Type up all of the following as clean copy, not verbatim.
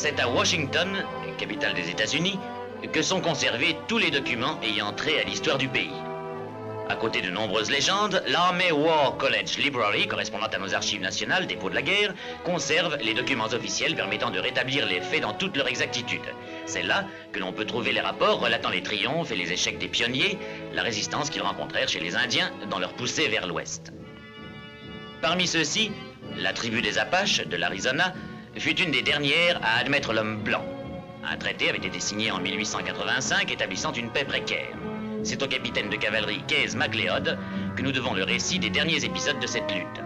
C'est à Washington, capitale des États-Unis, que sont conservés tous les documents ayant trait à l'histoire du pays. À côté de nombreuses légendes, l'Army War College Library, correspondant à nos archives nationales, dépôt de la guerre, conserve les documents officiels permettant de rétablir les faits dans toute leur exactitude. C'est là que l'on peut trouver les rapports relatant les triomphes et les échecs des pionniers, la résistance qu'ils rencontrèrent chez les Indiens dans leur poussée vers l'ouest. Parmi ceux-ci, la tribu des Apaches de l'Arizona fut une des dernières à admettre l'homme blanc. Un traité avait été signé en 1885 établissant une paix précaire. C'est au capitaine de cavalerie Case MacLeod que nous devons le récit des derniers épisodes de cette lutte.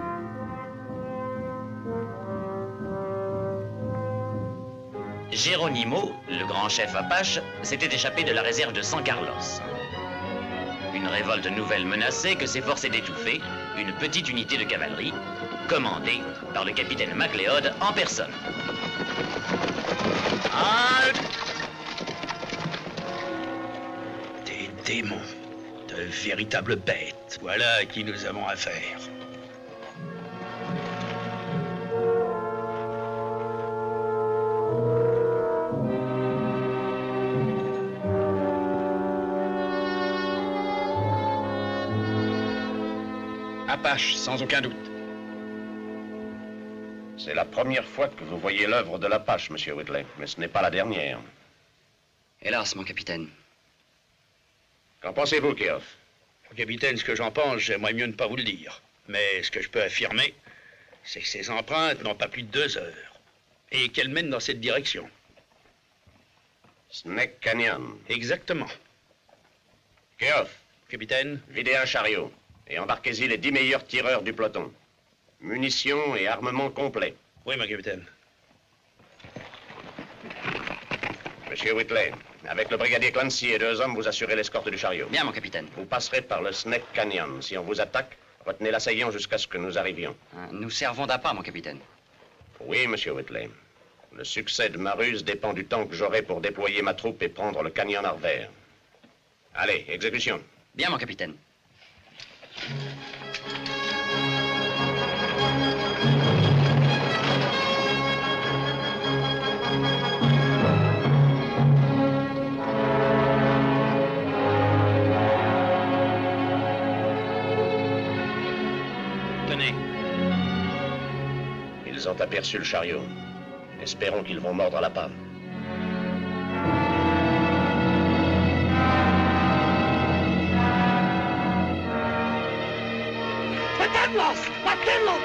Geronimo, le grand chef Apache, s'était échappé de la réserve de San Carlos. Une révolte nouvelle menaçait que s'efforçait d'étouffer une petite unité de cavalerie, commandée par le capitaine MacLeod en personne. Halte! Démons, de véritables bêtes. Voilà à qui nous avons affaire. Apache, sans aucun doute. C'est la première fois que vous voyez l'œuvre de l'Apache, monsieur Whitley, mais ce n'est pas la dernière. Hélas, mon capitaine. Qu'en pensez-vous, Keough? Capitaine, ce que j'en pense, j'aimerais mieux ne pas vous le dire. Mais ce que je peux affirmer, c'est que ces empreintes n'ont pas plus de 2 heures. Et qu'elles mènent dans cette direction. Snake Canyon. Exactement. Keough, Capitaine, videz un chariot et embarquez-y les 10 meilleurs tireurs du peloton. Munitions et armement complet. oui, mon capitaine. Monsieur Whitley, avec le brigadier Clancy et 2 hommes, vous assurez l'escorte du chariot. Bien, mon capitaine. Vous passerez par le Snake Canyon. Si on vous attaque, retenez l'assaillant jusqu'à ce que nous arrivions. Nous servons d'appât, mon capitaine. Oui, monsieur Whitley. Le succès de ma ruse dépend du temps que j'aurai pour déployer ma troupe et prendre le canyon à revers. Allez, exécution. Bien, mon capitaine. Tenez. Ils ont aperçu le chariot. Espérons qu'ils vont mordre la pomme. ¡Matarlos! ¡Matarlos!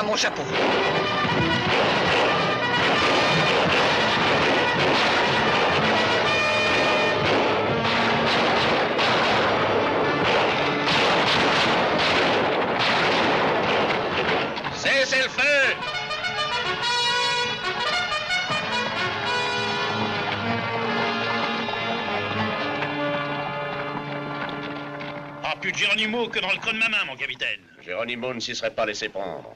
Mon chapeau. Cessez le feu! Ah, plus de Geronimo que dans le creux de ma main, mon capitaine. Geronimo ne s'y serait pas laissé prendre.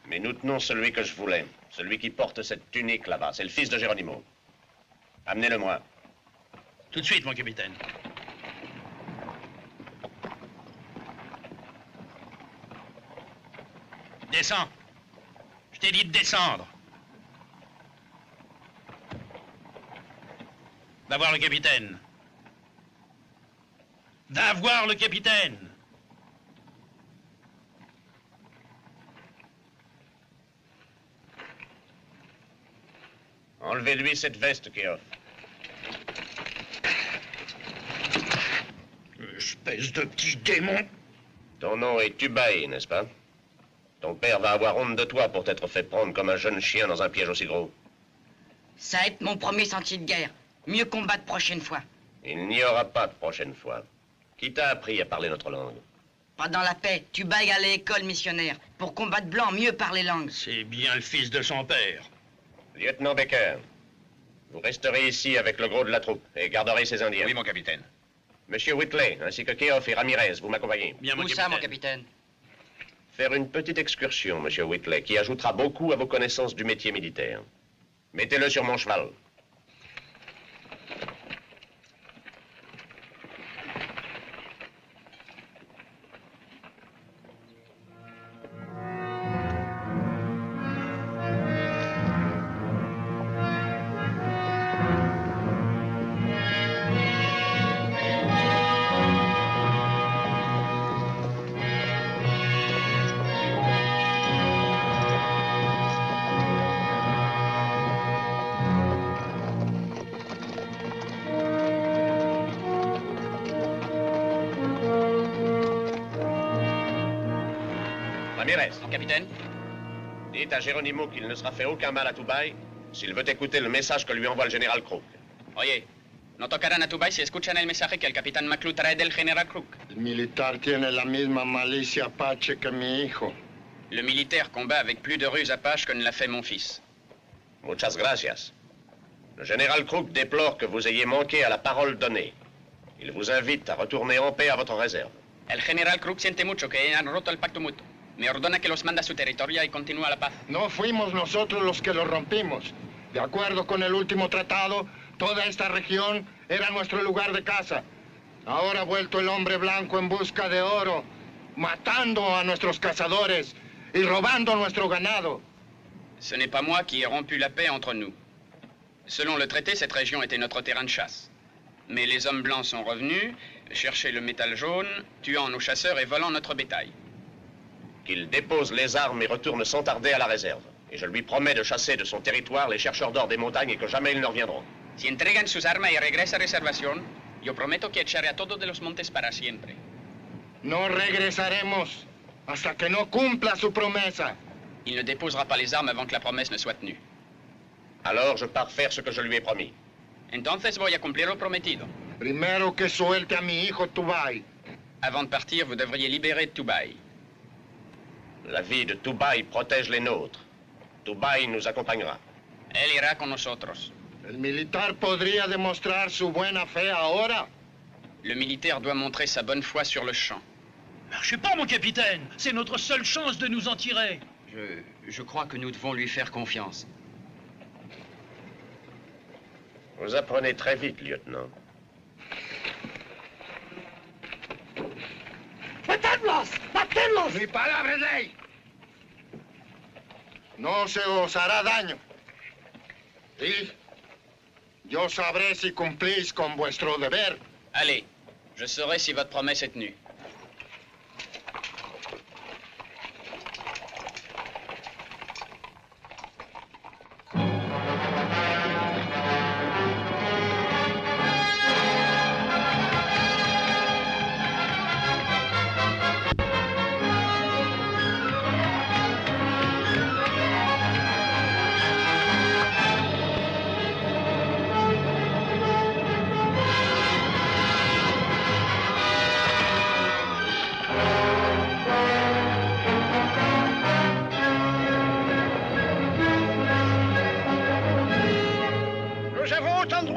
Mais nous tenons celui que je voulais. Celui qui porte cette tunique là-bas. C'est le fils de Geronimo. Amenez-le-moi. Tout de suite, mon capitaine. Descends. Je t'ai dit de descendre. Va voir le capitaine. Va voir le capitaine. Enlevez-lui cette veste, Keough. Espèce de petit démon. Ton nom est Tubaï, n'est-ce pas? Ton père va avoir honte de toi pour t'être fait prendre comme un jeune chien dans un piège aussi gros. Ça va être mon premier sentier de guerre. Mieux combattre prochaine fois. Il n'y aura pas de prochaine fois. Qui t'a appris à parler notre langue? Pendant la paix, tu bailles à l'école missionnaire. Pour combattre blanc, mieux parler langue. C'est bien le fils de son père. Lieutenant Baker, vous resterez ici avec le gros de la troupe et garderez ces Indiens. Oui, mon capitaine. Monsieur Whitley, ainsi que Keough et Ramirez, vous m'accompagnez. Bien, mon Où ça, mon capitaine? Faire une petite excursion, monsieur Whitley, qui ajoutera beaucoup à vos connaissances du métier militaire. Mettez-le sur mon cheval. Ramirez. Mon capitaine? Dites à Geronimo qu'il ne sera fait aucun mal à Tubaï s'il veut écouter le message que lui envoie le général Crook. Oye, no tocarán a Tubaï si escuchan el mensaje que el capitán McClure trae del general Crook. El militar tiene la misma malicia apache que mi hijo. Le militaire combat avec plus de ruse apache que ne l'a fait mon fils. Muchas gracias. Le général Crook déplore que vous ayez manqué à la parole donnée. Il vous invite à retourner en paix à votre réserve. El general Crook siente mucho que hayan roto el pacto mutuo. Me ordena que los manda a su territorio y continúa la paz. No fuimos nosotros los que lo rompimos. De acuerdo con el último tratado, toda esta región era nuestro lugar de caza. Ahora ha vuelto el hombre blanco en busca de oro, matando a nuestros cazadores y robando nuestro ganado. Ce n'est pas moi qui ai rompu la paix entre nous. Selon le traité, cette région était notre terrain de chasse. Mais les hommes blancs sont revenus, chercher le métal jaune, tuant nos chasseurs et volant notre bétail. Qu'il dépose les armes et retourne sans tarder à la réserve. Et je lui promets de chasser de son territoire les chercheurs d'or des montagnes et que jamais ils ne reviendront. Si entregan sus armas y regresa a reservación, yo prometo que echaré a todos de los montes para siempre. No regresaremos hasta que no cumpla su promesa. Il ne déposera pas les armes avant que la promesse ne soit tenue. Alors je pars faire ce que je lui ai promis. Entonces voy a cumplir lo prometido. Primero que suelte a mi hijo Tubaï. Avant de partir, vous devriez libérer Tubaï. La vie de Tubaï protège les nôtres. Tubaï nous accompagnera. Él irá con nosotros. El militar podría demostrar su buena fe ahora. Le militaire doit montrer sa bonne foi sur le champ. Marchez pas, mon capitaine. C'est notre seule chance de nous en tirer. Je crois que nous devons lui faire confiance. Vous apprenez très vite, lieutenant. ¡Matenlos! ¡Matenlos! Mi palabra es ley. No se os hará daño. Y yo sabré si cumplís con vuestro deber. Allez, je saurai si votre promesse est tenue.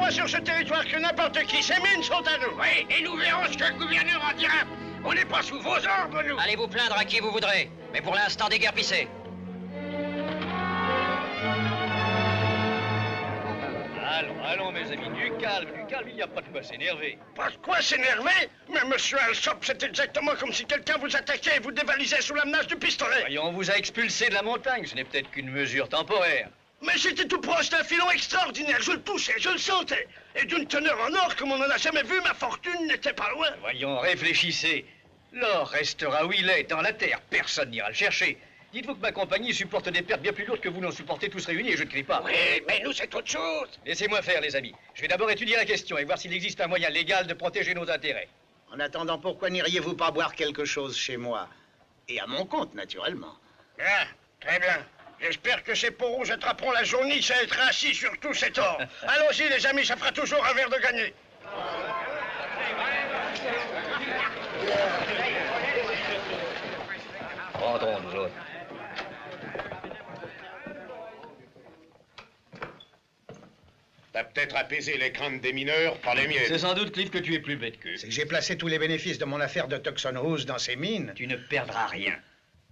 Sur ce territoire que n'importe qui, ces mines sont à nous. Oui, et nous verrons ce que le gouverneur en dira. On n'est pas sous vos ordres, nous. Allez vous plaindre à qui vous voudrez, mais pour l'instant déguerpissez. Allons, mes amis, du calme, il n'y a pas de quoi s'énerver. Pas de quoi s'énerver? Mais monsieur Alsop, c'est exactement comme si quelqu'un vous attaquait et vous dévalisait sous la menace du pistolet. Voyons, on vous a expulsé de la montagne, ce n'est peut-être qu'une mesure temporaire. Mais j'étais tout proche d'un filon extraordinaire, je le touchais, je le sentais. Et d'une teneur en or comme on n'en a jamais vu, ma fortune n'était pas loin. Voyons, réfléchissez. L'or restera où il est, dans la terre, personne n'ira le chercher. Dites-vous que ma compagnie supporte des pertes bien plus lourdes que vous n'en supportez tous réunis et je ne crie pas. Oui, mais nous, c'est autre chose. Laissez-moi faire, les amis. Je vais d'abord étudier la question et voir s'il existe un moyen légal de protéger nos intérêts. En attendant, pourquoi n'iriez-vous pas boire quelque chose chez moi? Et à mon compte, naturellement. Bien, très bien. J'espère que ces peaux attraperont la jaunisse à être assis sur tout cet or. Allons-y, les amis, ça fera toujours un verre de gagné. Rentrons, nous autres. T'as peut-être apaisé les craintes des mineurs par les miennes. C'est sans doute, Cliff, que tu es plus bête qu'eux. C'est que j'ai placé tous les bénéfices de mon affaire de Tucson House dans ces mines. Tu ne perdras rien.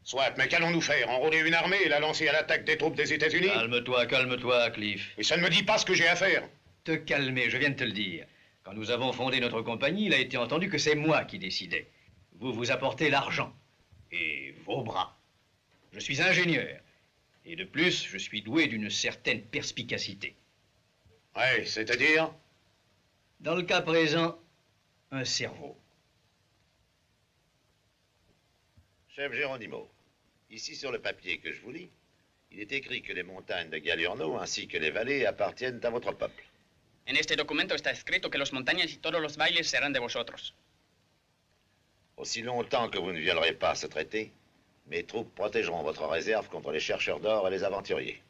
Soit, mais qu'allons-nous faire? Enrôler une armée et la lancer à l'attaque des troupes des États-Unis? Calme-toi, Cliff. Et ça ne me dit pas ce que j'ai à faire. Te calmer, je viens de te le dire. Quand nous avons fondé notre compagnie, il a été entendu que c'est moi qui décidais. Vous apportez l'argent et vos bras. Je suis ingénieur. Et de plus, je suis doué d'une certaine perspicacité. Ouais, c'est-à-dire? Dans le cas présent, un cerveau. Chef Geronimo, ici sur le papier que je vous lis, il est écrit que les montagnes de Galurno ainsi que les vallées appartiennent à votre peuple. En este documento está escrito que las montañas y todos los bailes serán de vosotros. Aussi longtemps que vous ne violerez pas ce traité, mes troupes protégeront votre réserve contre les chercheurs d'or et les aventuriers.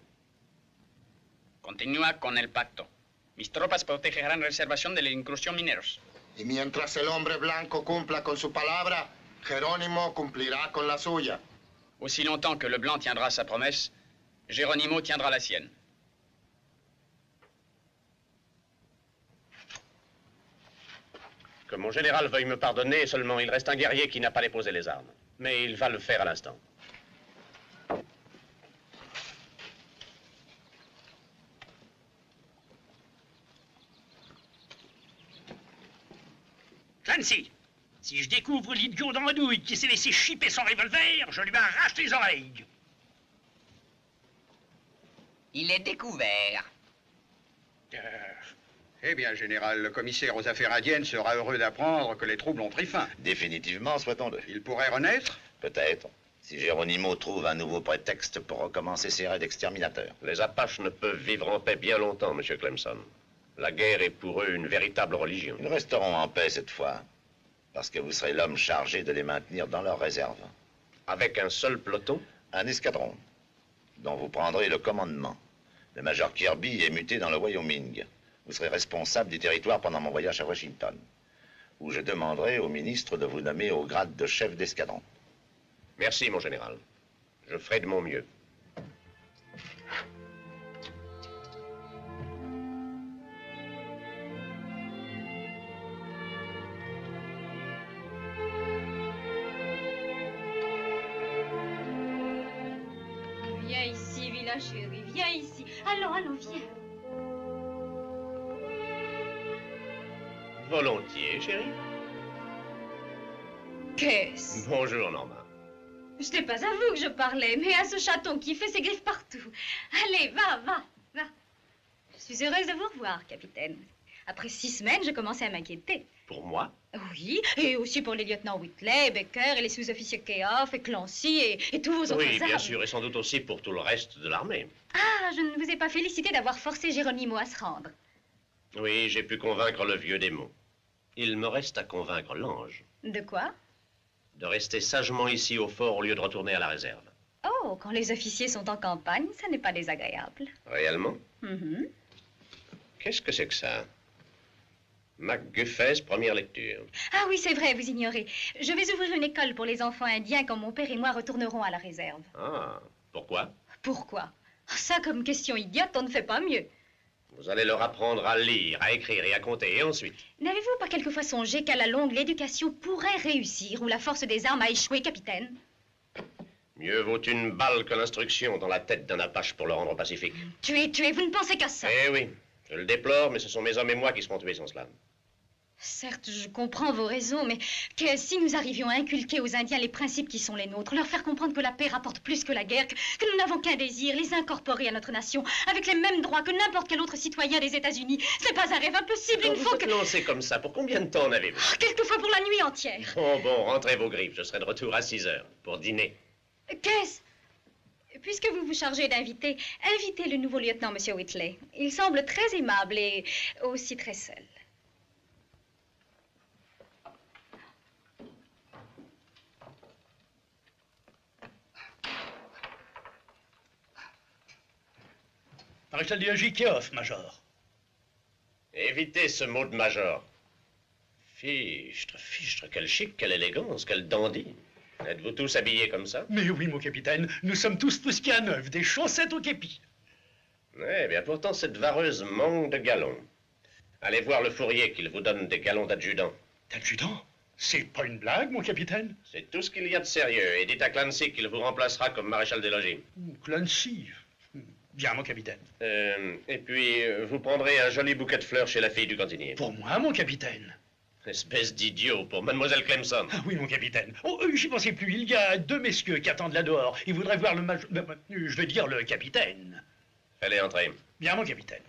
Continúa con el pacto. Mis tropas protegerán reservación de la incursión mineros. Y mientras el hombre blanco cumpla con su palabra, Jerónimo cumplirá con la suya. Aussi longtemps que le blanc tiendra sa promesse, Geronimo tiendra la sienne. Que mon général veuille me pardonner, seulement il reste un guerrier qui n'a pas déposé les armes. Mais il va le faire à l'instant. Clancy, si je découvre l'idiot d'andouille qui s'est laissé chipper son revolver, je lui arrache les oreilles. Il est découvert. Eh bien, général, le commissaire aux affaires indiennes sera heureux d'apprendre que les troubles ont pris fin. Définitivement, souhaitons-le. Il pourrait renaître? Peut-être, si Geronimo trouve un nouveau prétexte pour recommencer ses raids d'exterminateurs. Les Apaches ne peuvent vivre en paix bien longtemps, Monsieur Clemson. La guerre est pour eux une véritable religion. Ils resteront en paix cette fois, parce que vous serez l'homme chargé de les maintenir dans leur réserve. Avec un seul peloton? Un escadron, dont vous prendrez le commandement. Le major Kirby est muté dans le Wyoming. Vous serez responsable du territoire pendant mon voyage à Washington, où je demanderai au ministre de vous nommer au grade de chef d'escadron. Merci, mon général. Je ferai de mon mieux. Viens ici, Villa chérie, viens ici. Allons, viens. Volontiers, chérie. Qu'est-ce? Bonjour, Norma. Ce n'est pas à vous que je parlais, mais à ce chaton qui fait ses griffes partout. Allez, va. Je suis heureuse de vous revoir, capitaine. Après 6 semaines, je commençais à m'inquiéter. Pour moi? Oui, et aussi pour les lieutenants Whitley, Baker et les sous-officiers Keough et Clancy et tous vos autres Oui, bien armes. sûr, et sans doute aussi pour tout le reste de l'armée. Ah, je ne vous ai pas félicité d'avoir forcé Geronimo à se rendre. Oui, j'ai pu convaincre le vieux démon. Il me reste à convaincre l'ange De quoi? de rester sagement ici au fort au lieu de retourner à la réserve. Oh, quand les officiers sont en campagne, ça n'est pas désagréable. Réellement? Mhm. Qu'est-ce que c'est que ça? MacGuffès, première lecture. Ah oui, c'est vrai, vous ignorez. Je vais ouvrir une école pour les enfants indiens quand mon père et moi retournerons à la réserve. Ah, pourquoi? Pourquoi? Ça, comme question idiote, on ne fait pas mieux. Vous allez leur apprendre à lire, à écrire et à compter, et ensuite? N'avez-vous pas quelquefois songé qu'à la longue, l'éducation pourrait réussir ou la force des armes a échoué, capitaine? Mieux vaut une balle que l'instruction dans la tête d'un Apache pour le rendre pacifique. Tuez, vous ne pensez qu'à ça. Eh oui, je le déplore, mais ce sont mes hommes et moi qui seront tués sans cela. Certes, je comprends vos raisons, mais que si nous arrivions à inculquer aux Indiens les principes qui sont les nôtres, leur faire comprendre que la paix rapporte plus que la guerre, que nous n'avons qu'un désir, les incorporer à notre nation, avec les mêmes droits que n'importe quel autre citoyen des États-Unis, ce n'est pas un rêve impossible, Quand il vous faut êtes que... lancé comme ça, pour combien de temps en avez-vous? Quelquefois pour la nuit entière. Bon, rentrez vos griffes, je serai de retour à 6 heures pour dîner. Qu'est-ce? Puisque vous vous chargez d'inviter, invitez le nouveau lieutenant, Monsieur Whitley. Il semble très aimable et aussi très seul. Maréchal de logis Keof, Major. Évitez ce mot de major. Fichtre, fichtre, quel chic, quelle élégance, quel dandy. Êtes-vous tous habillés comme ça? Mais oui, mon capitaine, nous sommes tous poussés à neuf, des chaussettes au képi. Eh bien, pourtant, cette vareuse manque de galons. Allez voir le fourrier qu'il vous donne des galons d'adjudant. D'adjudant? C'est pas une blague, mon capitaine? C'est tout ce qu'il y a de sérieux. Et dites à Clancy qu'il vous remplacera comme maréchal des logis. Clancy? Bien, mon capitaine. Et puis, vous prendrez un joli bouquet de fleurs chez la fille du cantinier. Pour moi, mon capitaine. Espèce d'idiot, pour mademoiselle Clemson. Ah oui, mon capitaine. Oh, j'y pensais plus. Il y a deux messieurs qui attendent là dehors. Ils voudraient voir le major... Je veux dire le capitaine. Allez, entrez. Bien, mon capitaine.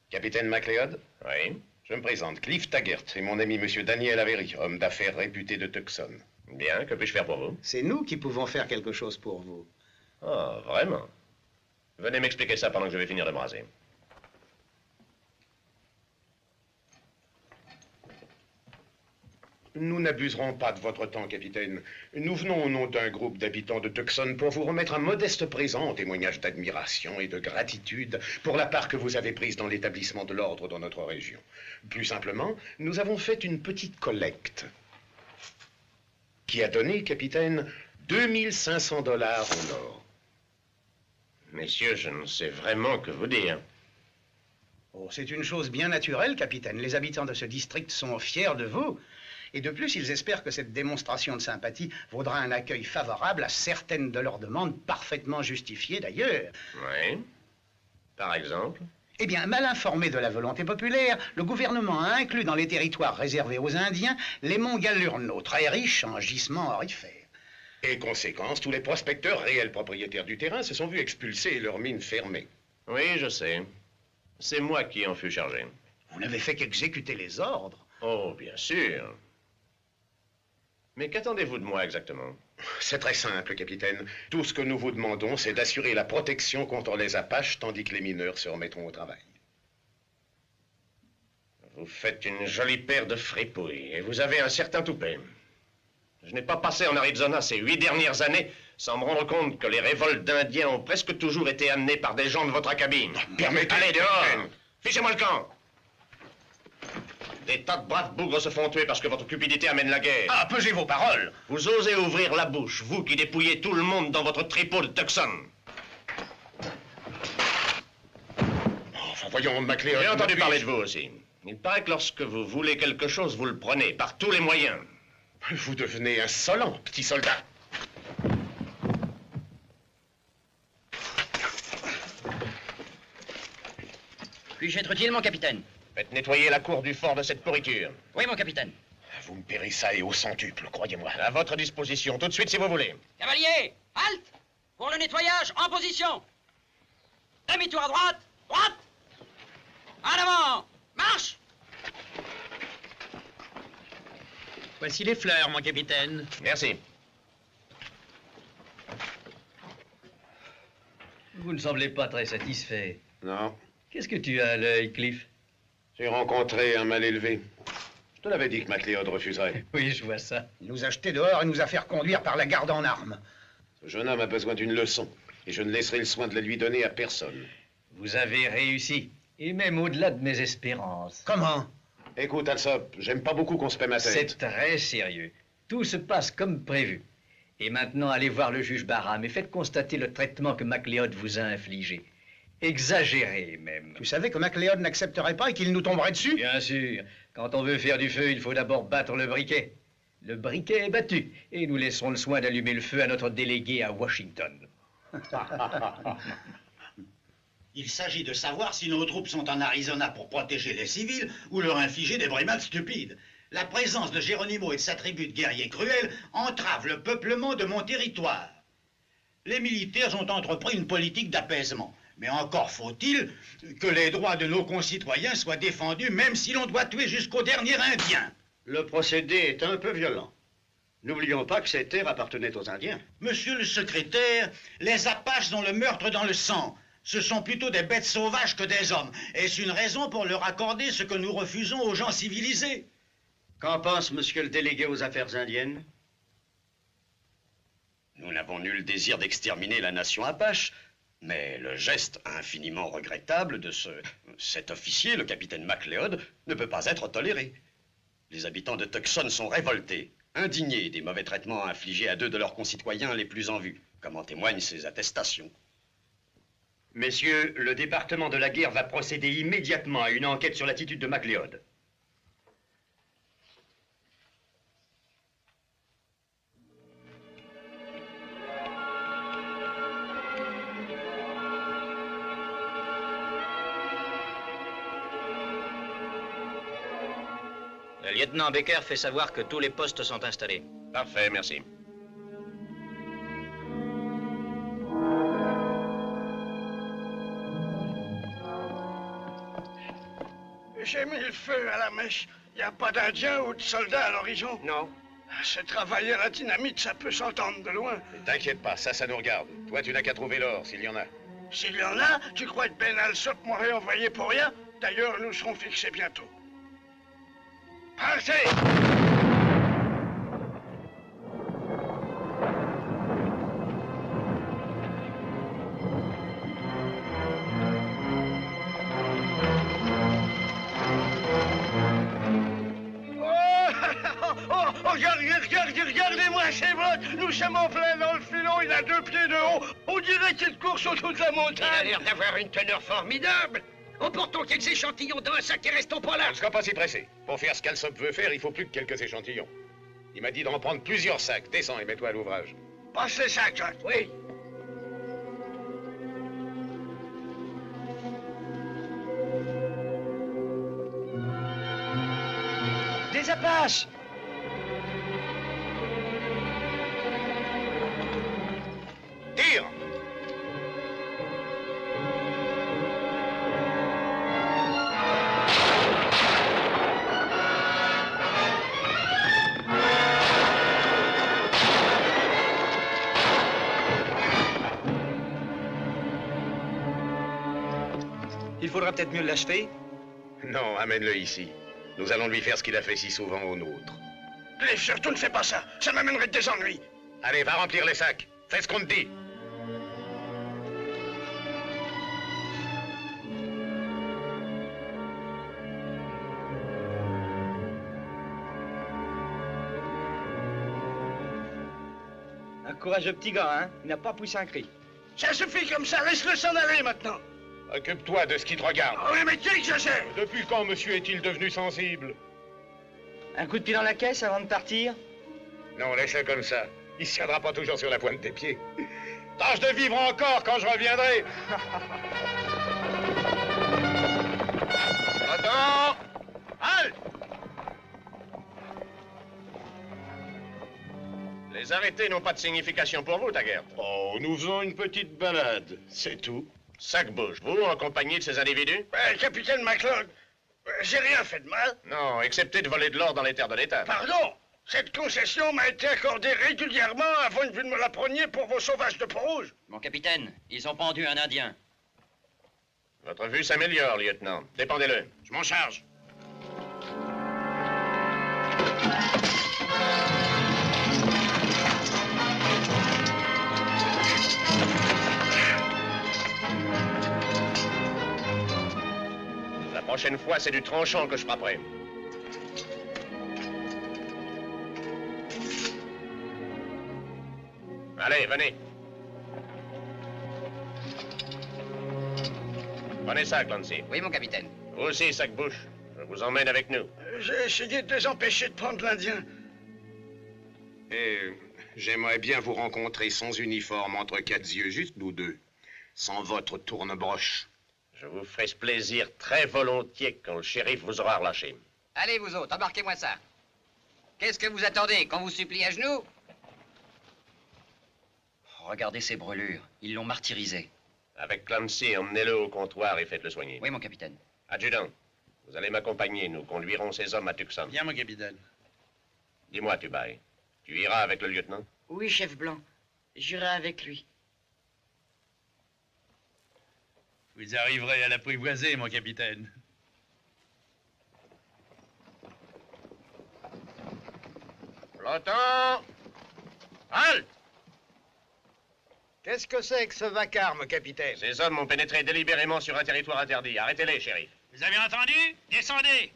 Capitaine MacLeod? Oui. Je me présente, Cliff Taggart, et mon ami monsieur Daniel Avery, homme d'affaires réputé de Tucson. Bien, que puis-je faire pour vous? C'est nous qui pouvons faire quelque chose pour vous. Ah, vraiment? Venez m'expliquer ça pendant que je vais finir de me raser. Nous n'abuserons pas de votre temps, capitaine. Nous venons au nom d'un groupe d'habitants de Tucson pour vous remettre un modeste présent en témoignage d'admiration et de gratitude pour la part que vous avez prise dans l'établissement de l'ordre dans notre région. Plus simplement, nous avons fait une petite collecte qui a donné, capitaine, 2500 $ en or. Messieurs, je ne sais vraiment que vous dire. Oh, c'est une chose bien naturelle, capitaine. Les habitants de ce district sont fiers de vous. Et de plus, ils espèrent que cette démonstration de sympathie vaudra un accueil favorable à certaines de leurs demandes, parfaitement justifiées d'ailleurs. Oui. Par exemple? Eh bien, mal informé de la volonté populaire, le gouvernement a inclus dans les territoires réservés aux Indiens les monts Galurno, très riches en gisements orifères. Et conséquence, tous les prospecteurs réels propriétaires du terrain se sont vus expulsés et leurs mines fermées. Oui, je sais. C'est moi qui en fus chargé. On n'avait fait qu'exécuter les ordres. Oh, bien sûr. Mais qu'attendez-vous de moi exactement? C'est très simple, capitaine. Tout ce que nous vous demandons, c'est d'assurer la protection contre les Apaches, tandis que les mineurs se remettront au travail. Vous faites une jolie paire de fripouilles, et vous avez un certain toupet. Je n'ai pas passé en Arizona ces 8 dernières années sans me rendre compte que les révoltes d'Indiens ont presque toujours été amenées par des gens de votre acabit. Permettez... Allez, dehors! Fichez-moi le camp! Des tas de braves bougres se font tuer parce que votre cupidité amène la guerre. Ah, pesez vos paroles! Vous osez ouvrir la bouche, vous qui dépouillez tout le monde dans votre tripot de Tucson. Enfin, voyons, MacLeod... J'ai entendu parler de vous aussi. Il paraît que lorsque vous voulez quelque chose, vous le prenez par tous les moyens. Vous devenez insolent, petit soldat. Puis-je être utile, mon capitaine? Faites nettoyer la cour du fort de cette pourriture. Oui, mon capitaine. Vous me paierez ça et au centuple, croyez-moi. À votre disposition, tout de suite si vous voulez. Cavalier, halte! Pour le nettoyage, en position! Demi-tour à droite, droite! En avant! Marche! Voici les fleurs, mon capitaine. Merci. Vous ne semblez pas très satisfait. Non. Qu'est-ce que tu as à l'œil, Cliff? J'ai rencontré un mal élevé. Je te l'avais dit que MacLeod refuserait. Oui, je vois ça. Il nous a jetés dehors et nous a fait reconduire par la garde en armes. Ce jeune homme a besoin d'une leçon, et je ne laisserai le soin de la lui donner à personne. Vous avez réussi, et même au-delà de mes espérances. Comment? Écoute, Alsop, j'aime pas beaucoup qu'on se paie ma tête. C'est très sérieux. Tout se passe comme prévu. Et maintenant, allez voir le juge Barham et faites constater le traitement que MacLeod vous a infligé. Exagéré, même. Tu savais que MacLeod n'accepterait pas et qu'il nous tomberait dessus? Bien sûr. Quand on veut faire du feu, il faut d'abord battre le briquet. Le briquet est battu, et nous laisserons le soin d'allumer le feu à notre délégué à Washington. Il s'agit de savoir si nos troupes sont en Arizona pour protéger les civils ou leur infliger des brimades stupides. La présence de Geronimo et de sa tribu de guerriers cruels entrave le peuplement de mon territoire. Les militaires ont entrepris une politique d'apaisement. Mais encore faut-il que les droits de nos concitoyens soient défendus, même si l'on doit tuer jusqu'au dernier Indien. Le procédé est un peu violent. N'oublions pas que ces terres appartenaient aux Indiens. Monsieur le secrétaire, les Apaches ont le meurtre dans le sang. Ce sont plutôt des bêtes sauvages que des hommes. Est-ce une raison pour leur accorder ce que nous refusons aux gens civilisés? Qu'en pense monsieur le délégué aux affaires indiennes? Nous n'avons nul désir d'exterminer la nation apache, mais le geste infiniment regrettable de cet officier, le capitaine MacLeod, ne peut pas être toléré. Les habitants de Tucson sont révoltés, indignés des mauvais traitements infligés à deux de leurs concitoyens les plus en vue, comme en témoignent ces attestations. Messieurs, le département de la guerre va procéder immédiatement à une enquête sur l'attitude de MacLeod. Le lieutenant Baker fait savoir que tous les postes sont installés. Parfait, merci. J'ai mis le feu à la mèche. Il n'y a pas d'Indiens ou de soldats à l'horizon? Non. C'est travailler à la dynamite, ça peut s'entendre de loin. T'inquiète pas, ça nous regarde. Toi, tu n'as qu'à trouver l'or, s'il y en a. S'il y en a, tu crois que Ben Alsop m'aurait envoyé pour rien? D'ailleurs, nous serons fixés bientôt. Partez! Regardez-moi ces bottes! Nous sommes en plein dans le filon, il a 2 pieds de haut. On dirait qu'il court sur toute la montagne. Il a l'air d'avoir une teneur formidable. Emportons quelques échantillons dans un sac et restons pas là. Ne sois pas si pressé. Pour faire ce qu'Alsop veut faire, il faut plus que quelques échantillons. Il m'a dit d'en prendre plusieurs sacs. Descends et mets-toi à l'ouvrage. Passe les sacs, Jack. Oui. Des Apaches! Tire! Il faudra peut-être mieux l'achever. Non, amène-le ici. Nous allons lui faire ce qu'il a fait si souvent aux nôtres. Cliff, surtout ne fais pas ça. Ça m'amènerait des ennuis. Allez, va remplir les sacs. Fais ce qu'on te dit. Un courageux petit gars, hein? Il n'a pas poussé un cri. Ça suffit comme ça, laisse-le s'en aller maintenant. Occupe-toi de ce qui te regarde. Oui, mais qui que je sais? Depuis quand monsieur est-il devenu sensible? Un coup de pied dans la caisse avant de partir? Non, laisse-le comme ça. Il se tiendra pas toujours sur la pointe des pieds. Tâche de vivre encore quand je reviendrai. Attends! Halte! Les arrêtés n'ont pas de signification pour vous, Taggart. Oh, nous faisons une petite balade, c'est tout. Sac-bouche, vous, en compagnie de ces individus? Capitaine MacLeod, j'ai rien fait de mal. Non, excepté de voler de l'or dans les terres de l'État. Pardon? Cette concession m'a été accordée régulièrement avant que vous ne me la preniez pour vos sauvages de Pont-Rouge. Mon capitaine, ils ont pendu un Indien. Votre vue s'améliore, lieutenant. Dépendez-le. Je m'en charge. La prochaine fois, c'est du tranchant que je frapperai. Allez, venez. Prenez ça, Clancy. Oui, mon capitaine. Vous aussi, sac-bouche. Je vous emmène avec nous. J'ai essayé de les empêcher de prendre l'Indien. Et j'aimerais bien vous rencontrer sans uniforme, entre 4 yeux, juste nous deux. Sans votre tourne-broche. Je vous ferai ce plaisir très volontiers quand le shérif vous aura relâché. Allez, vous autres, embarquez-moi ça. Qu'est-ce que vous attendez, qu'on vous supplie à genoux? Regardez ces brûlures. Ils l'ont martyrisé. Avec Clancy, emmenez-le au comptoir et faites-le soigner. Oui, mon capitaine. Adjudant, vous allez m'accompagner. Nous conduirons ces hommes à Tucson. Bien, mon capitaine. Dis-moi, Tubaï, tu iras avec le lieutenant? Oui, chef Blanc. J'irai avec lui. Vous arriverez à l'apprivoiser, mon capitaine. Peloton! Halte! Qu'est-ce que c'est que ce vacarme, capitaine? Ces hommes ont pénétré délibérément sur un territoire interdit. Arrêtez-les, shérif. Vous avez entendu? Descendez!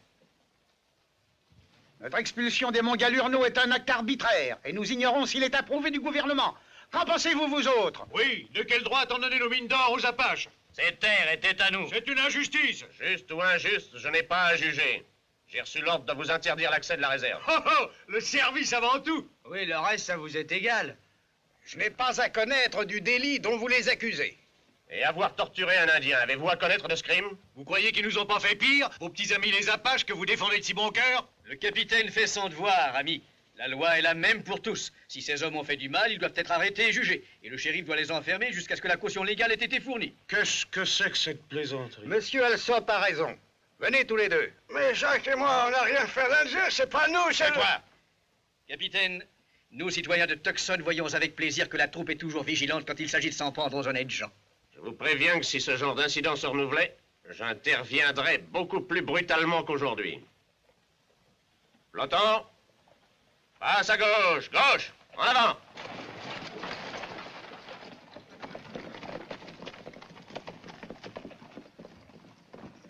Notre expulsion des Montgalurno est un acte arbitraire, et nous ignorons s'il est approuvé du gouvernement. Qu'en pensez-vous, vous autres? Oui, de quel droit a-t-on donné nos mines d'or aux Apaches? Ces terres étaient à nous. C'est une injustice. Juste ou injuste, je n'ai pas à juger. J'ai reçu l'ordre de vous interdire l'accès de la réserve. Oh oh, le service avant tout. Oui, le reste, ça vous est égal. Je n'ai pas à connaître du délit dont vous les accusez. Et avoir torturé un Indien, avez-vous à connaître de ce crime? Vous croyez qu'ils nous ont pas fait pire, vos petits amis les Apaches que vous défendez de si bon cœur? Le capitaine fait son devoir, ami. La loi est la même pour tous. Si ces hommes ont fait du mal, ils doivent être arrêtés et jugés. Et le shérif doit les enfermer jusqu'à ce que la caution légale ait été fournie. Qu'est-ce que c'est que cette plaisanterie? Monsieur Alsop a raison. Venez tous les deux. Mais Jacques et moi, on n'a rien fait d'Indien, c'est pas nous, c'est toi. Capitaine, nous, citoyens de Tucson, voyons avec plaisir que la troupe est toujours vigilante quand il s'agit de s'en prendre aux honnêtes gens. Je vous préviens que si ce genre d'incident se renouvelait, j'interviendrai beaucoup plus brutalement qu'aujourd'hui. Peloton, passe à gauche, gauche, en avant.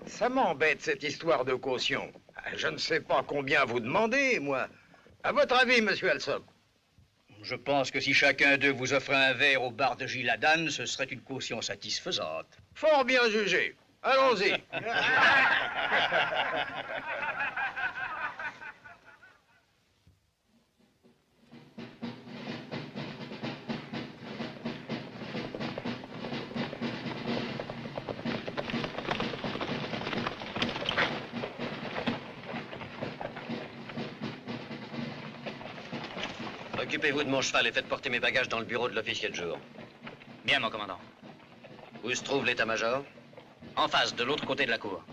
Ça m'embête, cette histoire de caution. Je ne sais pas combien vous demandez, moi. À votre avis, monsieur Alsop? Je pense que si chacun d'eux vous offrait un verre au bar de Gilles-Adan, ce serait une caution satisfaisante. Fort bien jugé. Allons-y. Occupez-vous de mon cheval et faites porter mes bagages dans le bureau de l'officier de jour. Bien, mon commandant. Où se trouve l'état-major? En face, de l'autre côté de la cour.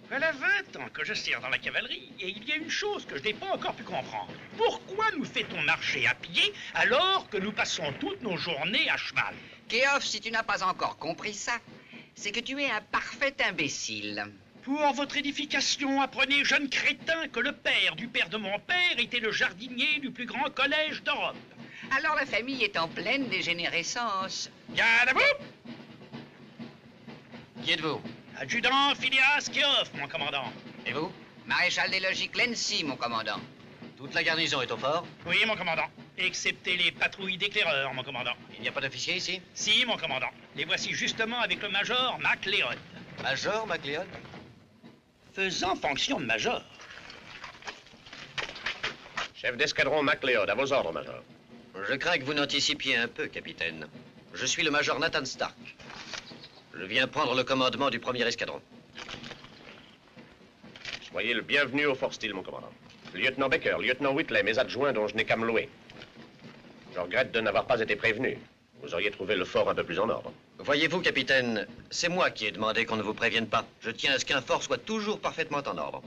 Voilà 20 ans que je sers dans la cavalerie, et il y a une chose que je n'ai pas encore pu comprendre. Pourquoi nous fait-on marcher à pied alors que nous passons toutes nos journées à cheval? Keof, si tu n'as pas encore compris ça, c'est que tu es un parfait imbécile. Pour votre édification, apprenez, jeune crétin, que le père du père de mon père était le jardinier du plus grand collège d'Europe. Alors la famille est en pleine dégénérescence. Garde à vous! Qui êtes-vous? Adjudant Phileas Keof, mon commandant. Et vous? Maréchal des logis Clancy, mon commandant. Toute la garnison est au fort? Oui, mon commandant. Excepté les patrouilles d'éclaireurs, mon commandant. Il n'y a pas d'officier ici? Si, mon commandant. Les voici justement avec le major MacLeod. Major MacLeod? Faisant fonction de major. Chef d'escadron MacLeod, à vos ordres, major. Je crains que vous n'anticipiez un peu, capitaine. Je suis le major Nathan Stark. Je viens prendre le commandement du premier escadron. Soyez le bienvenu au Fort Steele, mon commandant. Lieutenant Baker, lieutenant Whitley, mes adjoints dont je n'ai qu'à me louer. Je regrette de n'avoir pas été prévenu. Vous auriez trouvé le fort un peu plus en ordre. Voyez-vous, capitaine, c'est moi qui ai demandé qu'on ne vous prévienne pas. Je tiens à ce qu'un fort soit toujours parfaitement en ordre.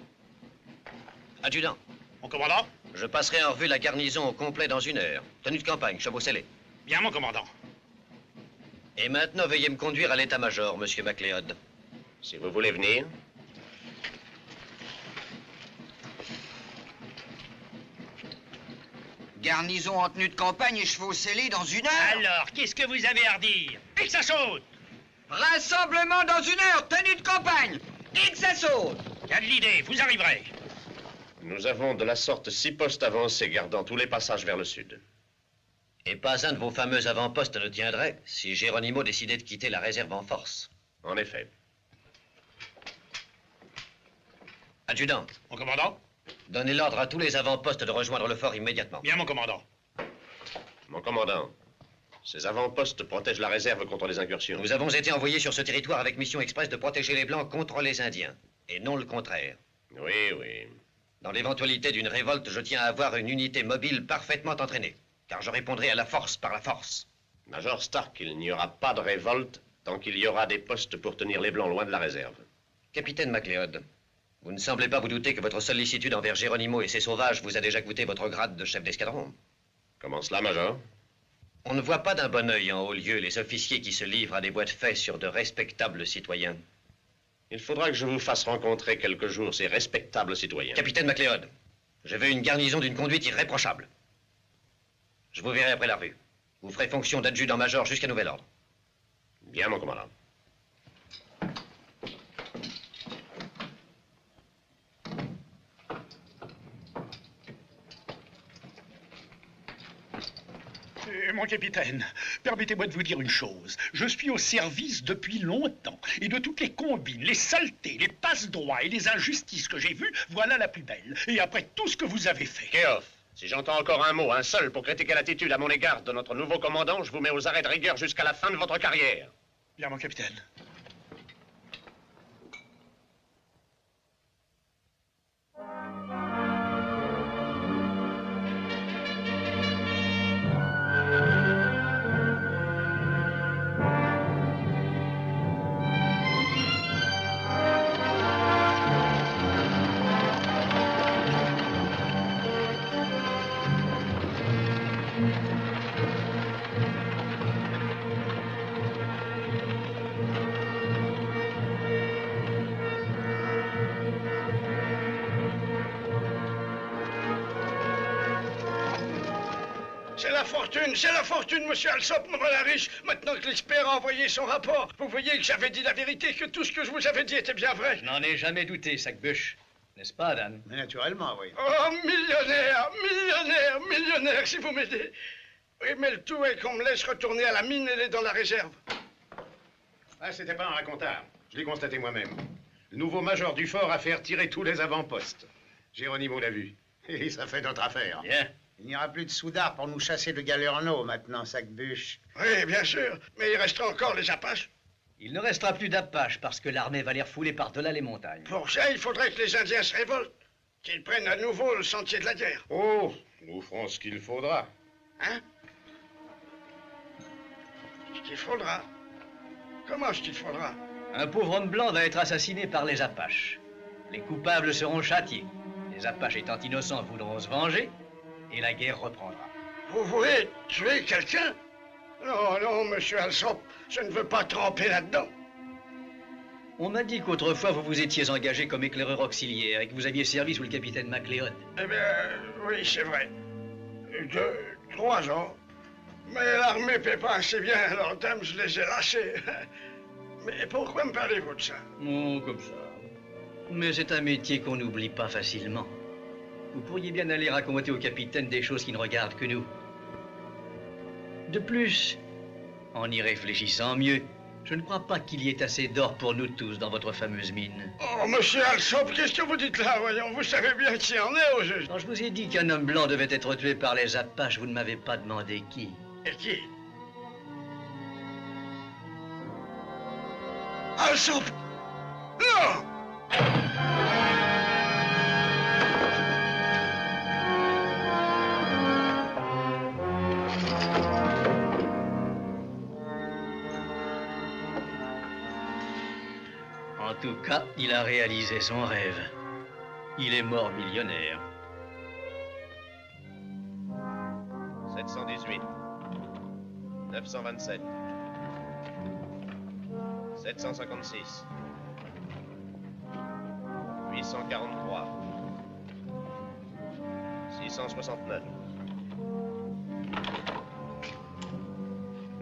Adjudant. Mon commandant? Je passerai en revue la garnison au complet dans 1 heure. Tenue de campagne, chevaux sellés. Bien, mon commandant. Et maintenant, veuillez me conduire à l'état-major, monsieur MacLeod. Si vous voulez venir. Garnison en tenue de campagne et chevaux scellés dans 1 heure. Alors, qu'est-ce que vous avez à redire? Et que ça saute! Rassemblement dans 1 heure, tenue de campagne. Et que ça saute! Il y a de l'idée, vous arriverez. Nous avons de la sorte 6 postes avancés gardant tous les passages vers le sud. Et pas un de vos fameux avant-postes ne tiendrait si Geronimo décidait de quitter la réserve en force. En effet. Adjudant. Mon commandant? Donnez l'ordre à tous les avant-postes de rejoindre le fort immédiatement. Bien, mon commandant. Mon commandant, ces avant-postes protègent la réserve contre les incursions. Nous avons été envoyés sur ce territoire avec mission express de protéger les Blancs contre les Indiens, et non le contraire. Oui, oui. Dans l'éventualité d'une révolte, je tiens à avoir une unité mobile parfaitement entraînée, car je répondrai à la force par la force. Major Stark, il n'y aura pas de révolte tant qu'il y aura des postes pour tenir les Blancs loin de la réserve. Capitaine MacLeod, vous ne semblez pas vous douter que votre sollicitude envers Geronimo et ses sauvages vous a déjà coûté votre grade de chef d'escadron? Comment cela, Major? On ne voit pas d'un bon œil en haut lieu les officiers qui se livrent à des voies de fait sur de respectables citoyens. Il faudra que je vous fasse rencontrer quelques jours ces respectables citoyens. Capitaine MacLeod, je veux une garnison d'une conduite irréprochable. Je vous verrai après la revue. Vous ferez fonction d'adjudant-major jusqu'à nouvel ordre. Bien, mon commandant. Mon capitaine, permettez-moi de vous dire une chose. Je suis au service depuis longtemps, et de toutes les combines, les saletés, les passe-droits et les injustices que j'ai vues, voilà la plus belle. Et après tout ce que vous avez fait... Keough, si j'entends encore un mot, un seul, pour critiquer l'attitude à mon égard de notre nouveau commandant, je vous mets aux arrêts de rigueur jusqu'à la fin de votre carrière. Bien, mon capitaine. C'est la fortune, monsieur Alsop me voilà riche, maintenant que l'expert a envoyé son rapport. Vous voyez que j'avais dit la vérité, que tout ce que je vous avais dit était bien vrai. Je n'en ai jamais douté, Sac-Bûche. N'est-ce pas, Dan? Mais naturellement, oui. Oh, millionnaire, millionnaire, millionnaire, si vous m'aidez. Oui, mais le tout est qu'on me laisse retourner à la mine, elle est dans la réserve. Ah, c'était pas un racontard. Je l'ai constaté moi-même. Le nouveau major du fort a fait retirer tous les avant-postes. Géronimo l'a vu. Et ça fait notre affaire. Bien. Il n'y aura plus de soudards pour nous chasser de Galerno maintenant, Sac-Bûche. Oui, bien sûr. Mais il restera encore les Apaches. Il ne restera plus d'Apaches parce que l'armée va les refouler par-delà les montagnes. Pour ça, il faudrait que les Indiens se révoltent. Qu'ils prennent à nouveau le sentier de la guerre. Oh, nous ferons ce qu'il faudra. Hein? Ce qu'il faudra? Comment ce qu'il faudra? Un pauvre homme blanc va être assassiné par les Apaches. Les coupables seront châtiés. Les Apaches étant innocents voudront se venger et la guerre reprendra. Vous voulez tuer quelqu'un? Non, non, monsieur Alsop, je ne veux pas tremper là-dedans. On m'a dit qu'autrefois vous vous étiez engagé comme éclaireur auxiliaire et que vous aviez servi sous le capitaine MacLeod. Eh bien, oui, c'est vrai. 3 ans. Mais l'armée paie pas assez bien, alors dame, je les ai lâchés. Mais pourquoi me parlez-vous de ça? Oh, comme ça. Mais c'est un métier qu'on n'oublie pas facilement. Vous pourriez bien aller raconter au capitaine des choses qui ne regardent que nous. De plus, en y réfléchissant mieux, je ne crois pas qu'il y ait assez d'or pour nous tous dans votre fameuse mine. Oh, monsieur Alsop, qu'est-ce que vous dites là? Voyons, vous savez bien qui en est au juste. Quand je vous ai dit qu'un homme blanc devait être tué par les Apaches, vous ne m'avez pas demandé qui. Et qui? Alsop! Non! En tout cas, il a réalisé son rêve. Il est mort millionnaire. 718. 927. 756. 843. 669.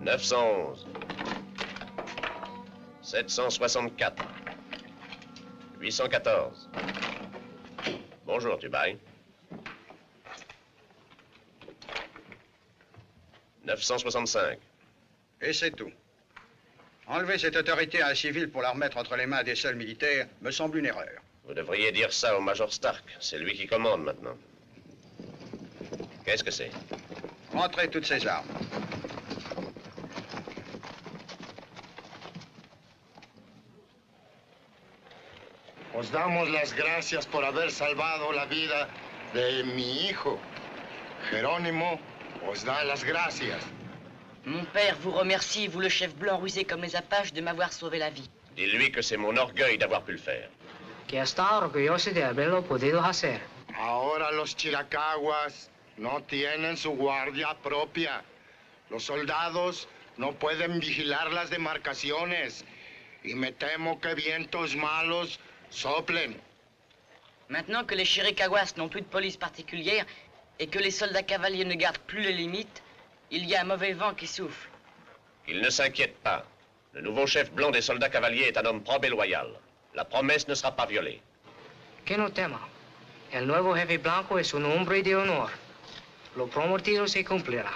911. 764. 814. Bonjour, tu bailles. 965. Et c'est tout. Enlever cette autorité à un civil pour la remettre entre les mains des seuls militaires me semble une erreur. Vous devriez dire ça au Major Stark. C'est lui qui commande maintenant. Qu'est-ce que c'est? Rentrez toutes ces armes. Os damos las gracias por haber salvado la vida de mi hijo. Jerónimo os da las gracias. Mon père vous remercie, vous le chef blanc rusé comme les Apaches, de m'avoir sauvé la vie. Dis-lui que c'est mon orgueil d'avoir pu le faire. Que está orgulloso de haberlo podido hacer. Ahora los Chiracahuas no tienen su guardia propia. Los soldados no pueden vigilar las demarcaciones. y me temo que vientos malos soplen. Maintenant que les Chiricahuas n'ont plus de police particulière et que les soldats cavaliers ne gardent plus les limites, il y a un mauvais vent qui souffle. Il ne s'inquiète pas. Le nouveau chef blanc des soldats cavaliers est un homme probe et loyal. La promesse ne sera pas violée. Que no tema. El nuevo jefe blanco es un hombre de honor. Lo prometido se cumplirá.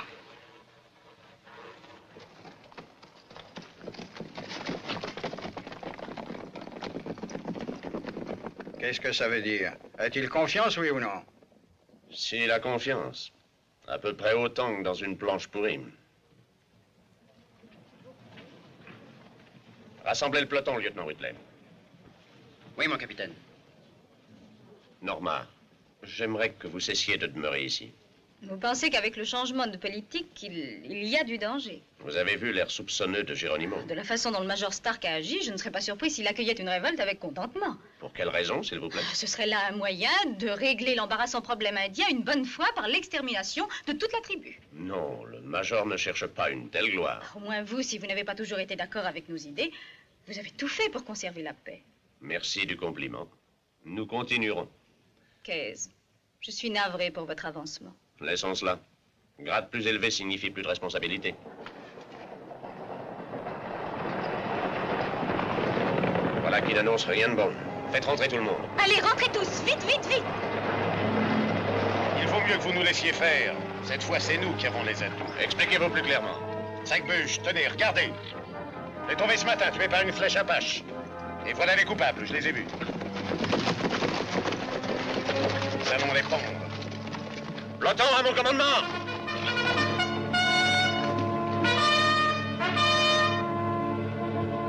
Qu'est-ce que ça veut dire? A-t-il confiance, oui ou non? Si, la confiance. À peu près autant que dans une planche pourrime. Rassemblez le peloton, lieutenant Whitley. Oui, mon capitaine. Norma, j'aimerais que vous cessiez de demeurer ici. Vous pensez qu'avec le changement de politique, il y a du danger? Vous avez vu l'air soupçonneux de Geronimo. De la façon dont le major Stark a agi, je ne serais pas surpris s'il accueillait une révolte avec contentement. Pour quelle raison, s'il vous plaît? Ce serait là un moyen de régler l'embarrassant problème indien une bonne fois par l'extermination de toute la tribu. Non, le major ne cherche pas une telle gloire. Au moins vous, si vous n'avez pas toujours été d'accord avec nos idées, vous avez tout fait pour conserver la paix. Merci du compliment. Nous continuerons. Qu'est-ce? Je suis navrée pour votre avancement. Laissons cela. Grade plus élevé signifie plus de responsabilité. Voilà qui n'annonce rien de bon. Faites rentrer tout le monde. Allez, rentrez tous, vite, vite, vite! Il vaut mieux que vous nous laissiez faire. Cette fois, c'est nous qui avons les atouts. Expliquez-vous plus clairement. Sac-Bûche, tenez, regardez. J'ai tombé ce matin, tué par une flèche Apache. Et voilà les coupables, je les ai vus. Nous allons les pendre. Peloton à mon commandement!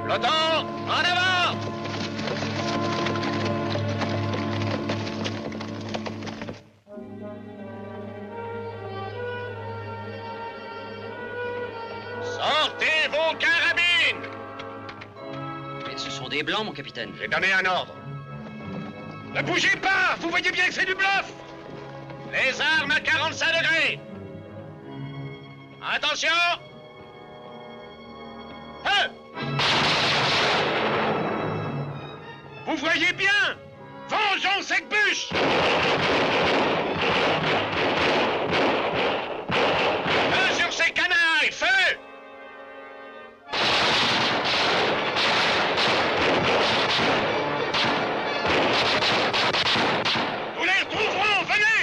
Peloton, en avant! Sortez vos carabines! Mais ce sont des blancs, mon capitaine. J'ai donné un ordre. Ne bougez pas! Vous voyez bien que c'est du bluff! Les armes à 45 degrés! Attention! Vous voyez bien! Vengeance Sac-Bûche! Feu sur ces canailles! Feu! Nous les retrouverons! Venez!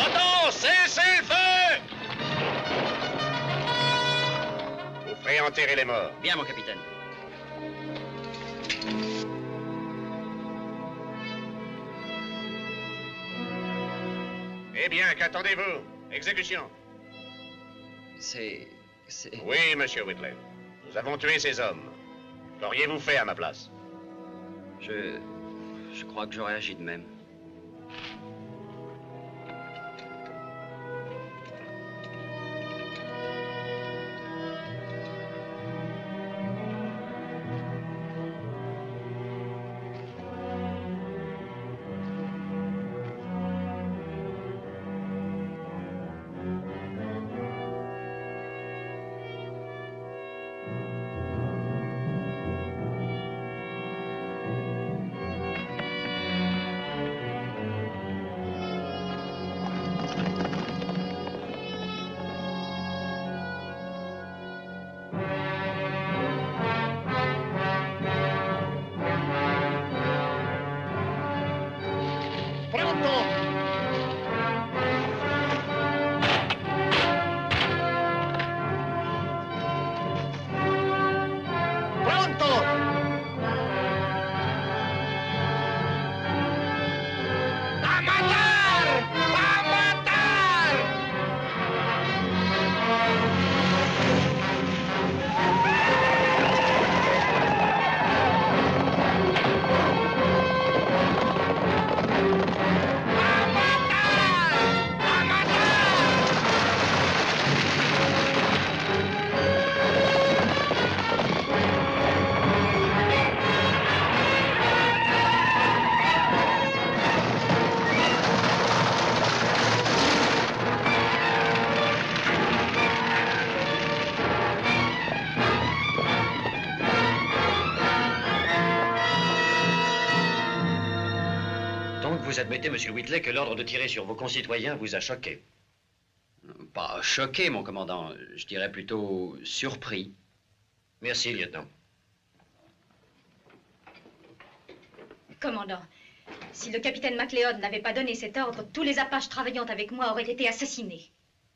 Attends! Cessez le feu! Vous ferez enterrer les morts. Bien, mon capitaine. Eh bien, qu'attendez-vous? Exécution. C'est... Oui, monsieur Whitley. Nous avons tué ces hommes. Qu'auriez-vous fait à ma place? Je crois que j'aurais agi de même. Donc vous admettez, monsieur Whitley, que l'ordre de tirer sur vos concitoyens vous a choqué? Pas choqué, mon commandant. Je dirais plutôt surpris. Merci, lieutenant. Commandant, si le capitaine MacLeod n'avait pas donné cet ordre, tous les Apaches travaillant avec moi auraient été assassinés.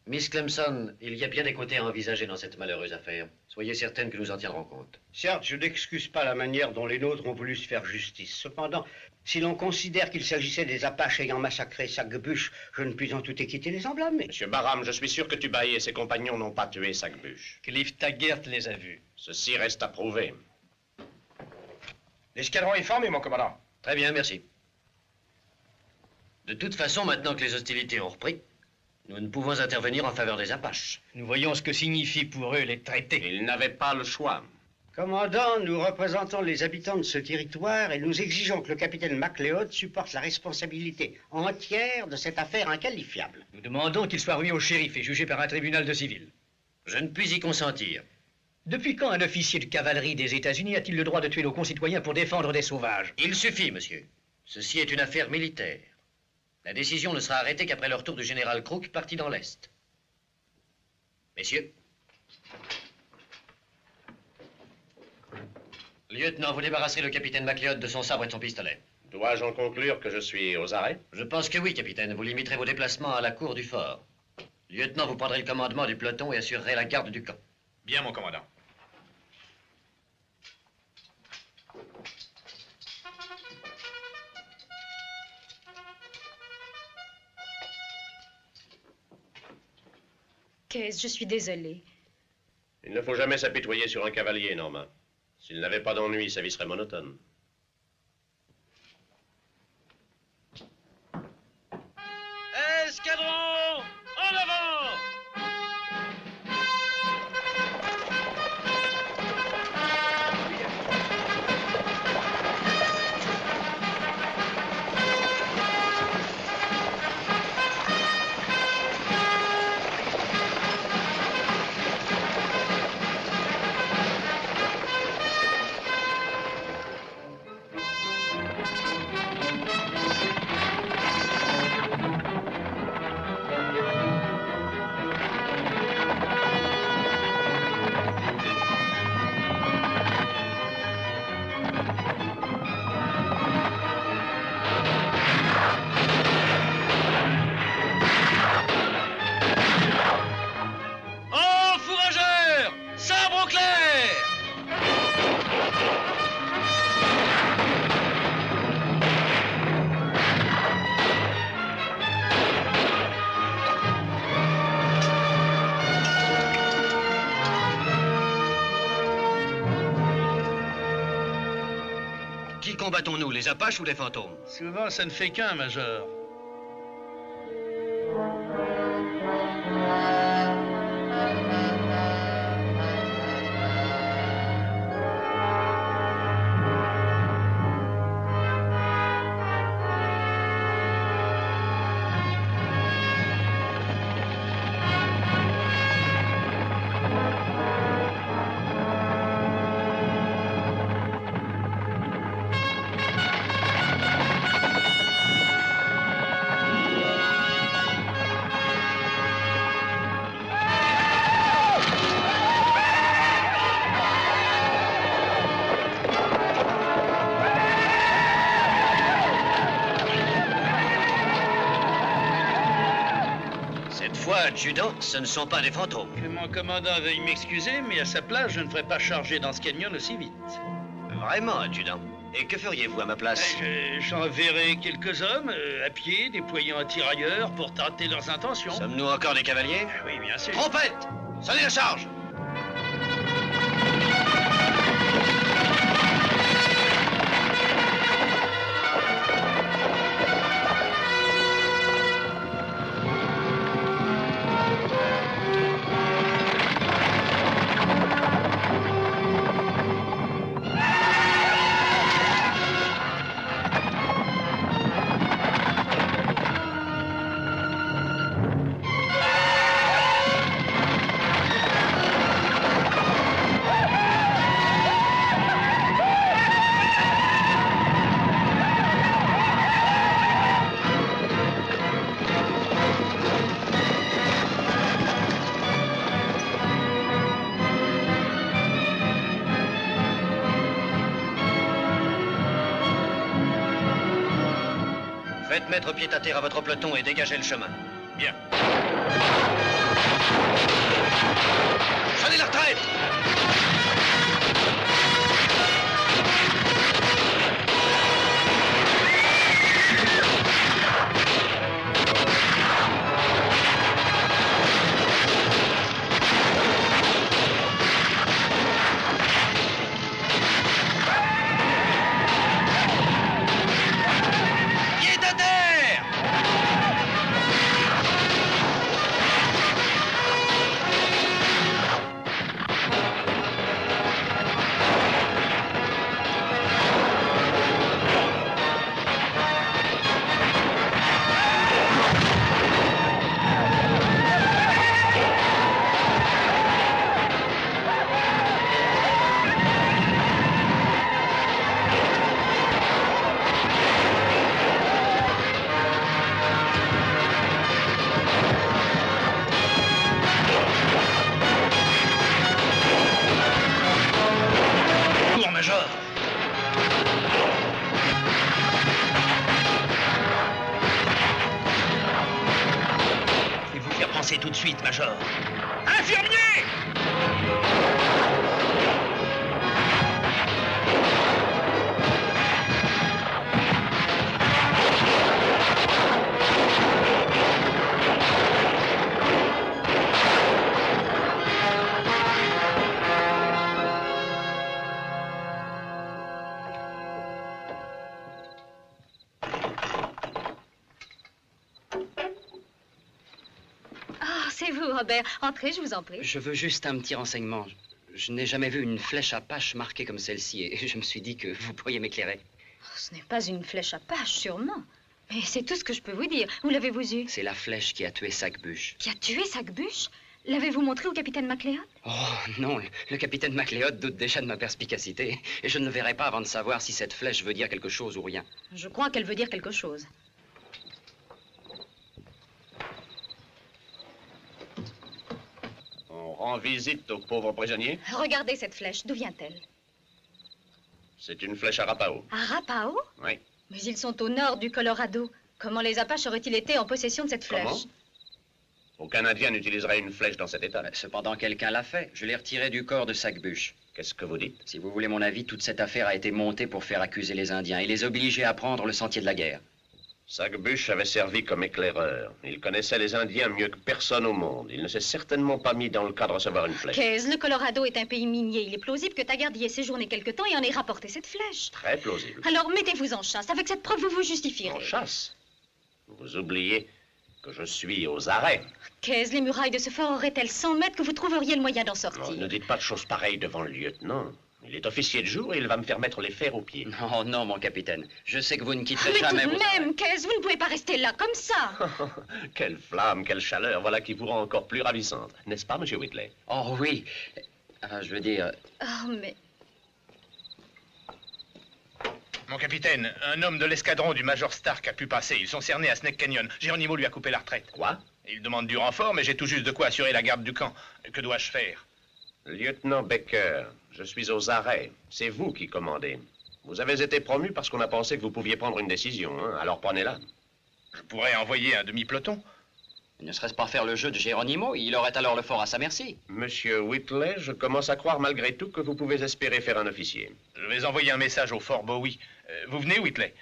Miss Clemson, il y a bien des côtés à envisager dans cette malheureuse affaire. Soyez certaine que nous en tiendrons compte. Certes, je n'excuse pas la manière dont les nôtres ont voulu se faire justice. Cependant, si l'on considère qu'il s'agissait des Apaches ayant massacré Sac-Buche, je ne puis en tout équiter les emblâmer. Monsieur Barham, je suis sûr que Tubaï et ses compagnons n'ont pas tué Sac-Buche. Cliff Taggart les a vus. Ceci reste à prouver. L'escadron est formé, mon commandant. Très bien, merci. De toute façon, maintenant que les hostilités ont repris, nous ne pouvons intervenir en faveur des Apaches. Nous voyons ce que signifient pour eux les traités. Ils n'avaient pas le choix. Commandant, nous représentons les habitants de ce territoire et nous exigeons que le capitaine MacLeod supporte la responsabilité entière de cette affaire inqualifiable. Nous demandons qu'il soit remis au shérif et jugé par un tribunal de civil. Je ne puis y consentir. Depuis quand un officier de cavalerie des États-Unis a-t-il le droit de tuer nos concitoyens pour défendre des sauvages? Il suffit, monsieur. Ceci est une affaire militaire. La décision ne sera arrêtée qu'après le retour du général Crook, parti dans l'Est. Messieurs. Lieutenant, vous débarrasserez le capitaine MacLeod de son sabre et de son pistolet. Dois-je en conclure que je suis aux arrêts? Je pense que oui, capitaine. Vous limiterez vos déplacements à la cour du fort. Lieutenant, vous prendrez le commandement du peloton et assurerez la garde du camp. Bien, mon commandant. Qu'est-ce? Je suis désolée. Il ne faut jamais s'apitoyer sur un cavalier, Norma. S'il n'avait pas d'ennui, sa vie serait monotone. Escadron, en avant! Combattons-nous, les Apaches ou les fantômes? Souvent, ça ne fait qu'un, Major. Adjudant, ce ne sont pas des fantômes. Que mon commandant veuille m'excuser, mais à sa place, je ne ferai pas charger dans ce canyon aussi vite. Vraiment, adjudant? Et que feriez-vous à ma place? J'enverrai quelques hommes à pied, déployant un tirailleur pour tenter leurs intentions. Sommes-nous encore des cavaliers? Oui, bien sûr. Trompette! Sonnez la charge! Faites mettre pied à terre à votre peloton et dégagez le chemin. Bien. Sonnez la retraite! Tout de suite, Major. Infirmier! C'est vous, Robert. Entrez, je vous en prie. Je veux juste un petit renseignement. Je n'ai jamais vu une flèche à Apache marquée comme celle-ci et je me suis dit que vous pourriez m'éclairer. Oh, ce n'est pas une flèche à Apache, sûrement. Mais c'est tout ce que je peux vous dire. Où l'avez-vous eu? C'est la flèche qui a tué Sac-Bûche. Qui a tué Sac-Bûche? L'avez-vous montré au capitaine MacLeod? Oh, non. Le capitaine MacLeod doute déjà de ma perspicacité. Et je ne le verrai pas avant de savoir si cette flèche veut dire quelque chose ou rien. Je crois qu'elle veut dire quelque chose. On rend visite aux pauvres prisonniers. Regardez cette flèche. D'où vient-elle? C'est une flèche Arapaho. Arapaho? Oui. Mais ils sont au nord du Colorado. Comment les Apaches auraient-ils été en possession de cette flèche? Comment? Aucun Indien n'utiliserait une flèche dans cet état. Mais cependant, quelqu'un l'a fait. Je l'ai retirée du corps de Sac-Bûche. Qu'est-ce que vous dites? Si vous voulez mon avis, toute cette affaire a été montée pour faire accuser les Indiens et les obliger à prendre le sentier de la guerre. Sac-Bûche avait servi comme éclaireur. Il connaissait les Indiens mieux que personne au monde. Il ne s'est certainement pas mis dans le cas de recevoir une flèche. Qu'est-ce? Le Colorado est un pays minier. Il est plausible que Taggart y ait séjourné quelque temps et en ait rapporté cette flèche. Très plausible. Alors mettez-vous en chasse. Avec cette preuve, vous vous justifierez. En chasse? Vous oubliez que je suis aux arrêts. Qu'est-ce? Les murailles de ce fort auraient-elles 100 mètres que vous trouveriez le moyen d'en sortir? Non, ne dites pas de choses pareilles devant le lieutenant. Il est officier de jour et il va me faire mettre les fers aux pieds. Non, non, mon capitaine. Je sais que vous ne quitterez Mais jamais tout de vos arrêts. même, qu'est-ce? Vous ne pouvez pas rester là comme ça. Quelle flamme, quelle chaleur. Voilà qui vous rend encore plus ravissante. N'est-ce pas, monsieur Whitley? Oh oui. Enfin, je veux dire... Oh, mais... Mon capitaine, un homme de l'escadron du Major Stark a pu passer. Ils sont cernés à Snake Canyon. Geronimo lui a coupé la retraite. Quoi? Il demande du renfort, mais j'ai tout juste de quoi assurer la garde du camp. Que dois-je faire? Lieutenant Baker, je suis aux arrêts. C'est vous qui commandez. Vous avez été promu parce qu'on a pensé que vous pouviez prendre une décision, hein? Alors prenez-la. Je pourrais envoyer un demi-peloton. Ne serait-ce pas faire le jeu de Geronimo? Il aurait alors le fort à sa merci. Monsieur Whitley, je commence à croire malgré tout que vous pouvez espérer faire un officier. Je vais envoyer un message au fort Bowie. Vous venez, Whitley?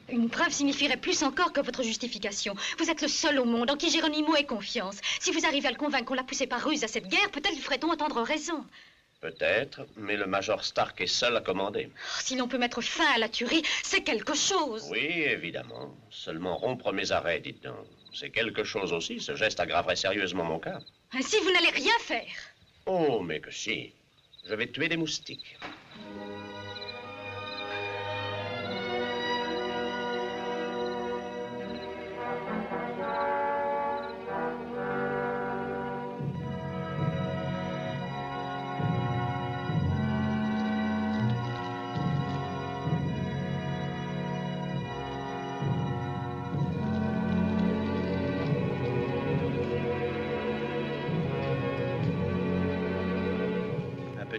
Une preuve signifierait plus encore que votre justification. Vous êtes le seul au monde en qui Geronimo ait confiance. Si vous arrivez à le convaincre qu'on l'a poussé par ruse à cette guerre, peut-être lui ferait-on entendre raison. Peut-être, mais le Major Stark est seul à commander. Oh, si l'on peut mettre fin à la tuerie, c'est quelque chose. Oui, évidemment. Seulement rompre mes arrêts, dites donc. C'est quelque chose aussi. Ce geste aggraverait sérieusement mon cas. Ainsi, vous n'allez rien faire. Oh, mais que si. Je vais tuer des moustiques.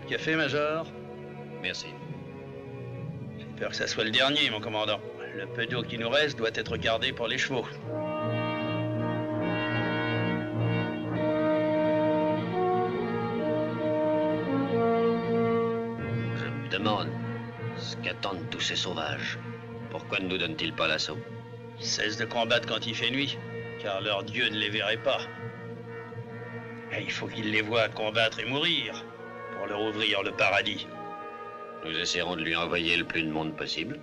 Café, Major? Merci. Peur que ça soit le dernier, mon commandant. Le peu d'eau qui nous reste doit être gardé pour les chevaux. Je me demande ce qu'attendent tous ces sauvages. Pourquoi ne nous donnent-ils pas l'assaut? Ils cessent de combattre quand il fait nuit, car leur dieu ne les verrait pas. Et il faut qu'ils les voient combattre et mourir pour leur ouvrir le paradis. Nous essaierons de lui envoyer le plus de monde possible.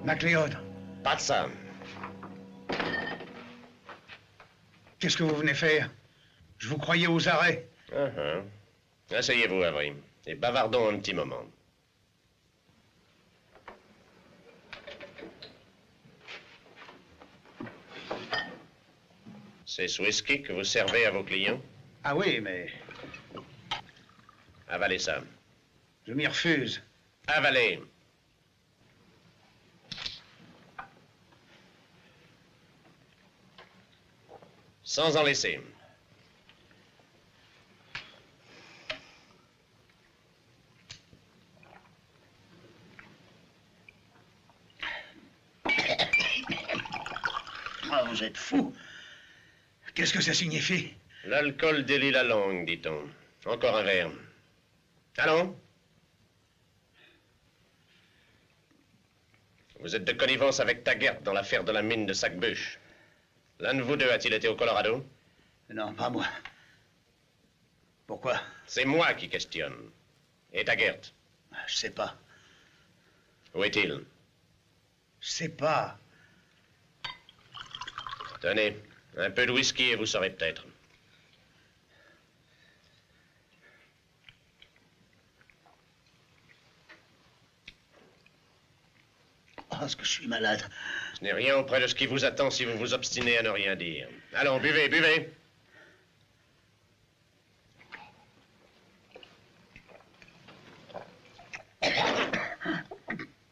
MacLeod. Pas de ça. Qu'est-ce que vous venez faire? Je vous croyais aux arrêts. Asseyez-vous, Avery, et bavardons un petit moment. C'est ce whisky que vous servez à vos clients? Ah oui, mais Avalez ça. je m'y refuse. Avalez. Sans en laisser. Ah, vous êtes fou. Qu'est-ce que ça signifie? L'alcool délie la langue, dit-on. Encore un verre. Allons. Vous êtes de connivence avec Taggart dans l'affaire de la mine de Sac-Bûche. L'un de vous deux a-t-il été au Colorado? Non, pas moi. Pourquoi? C'est moi qui questionne. Et Taggart? Je sais pas. Où est-il? Je sais pas. Tenez, un peu de whisky et vous saurez peut-être. Oh, est-ce que je suis malade? Ce n'est rien auprès de ce qui vous attend si vous vous obstinez à ne rien dire. Allons, buvez, buvez.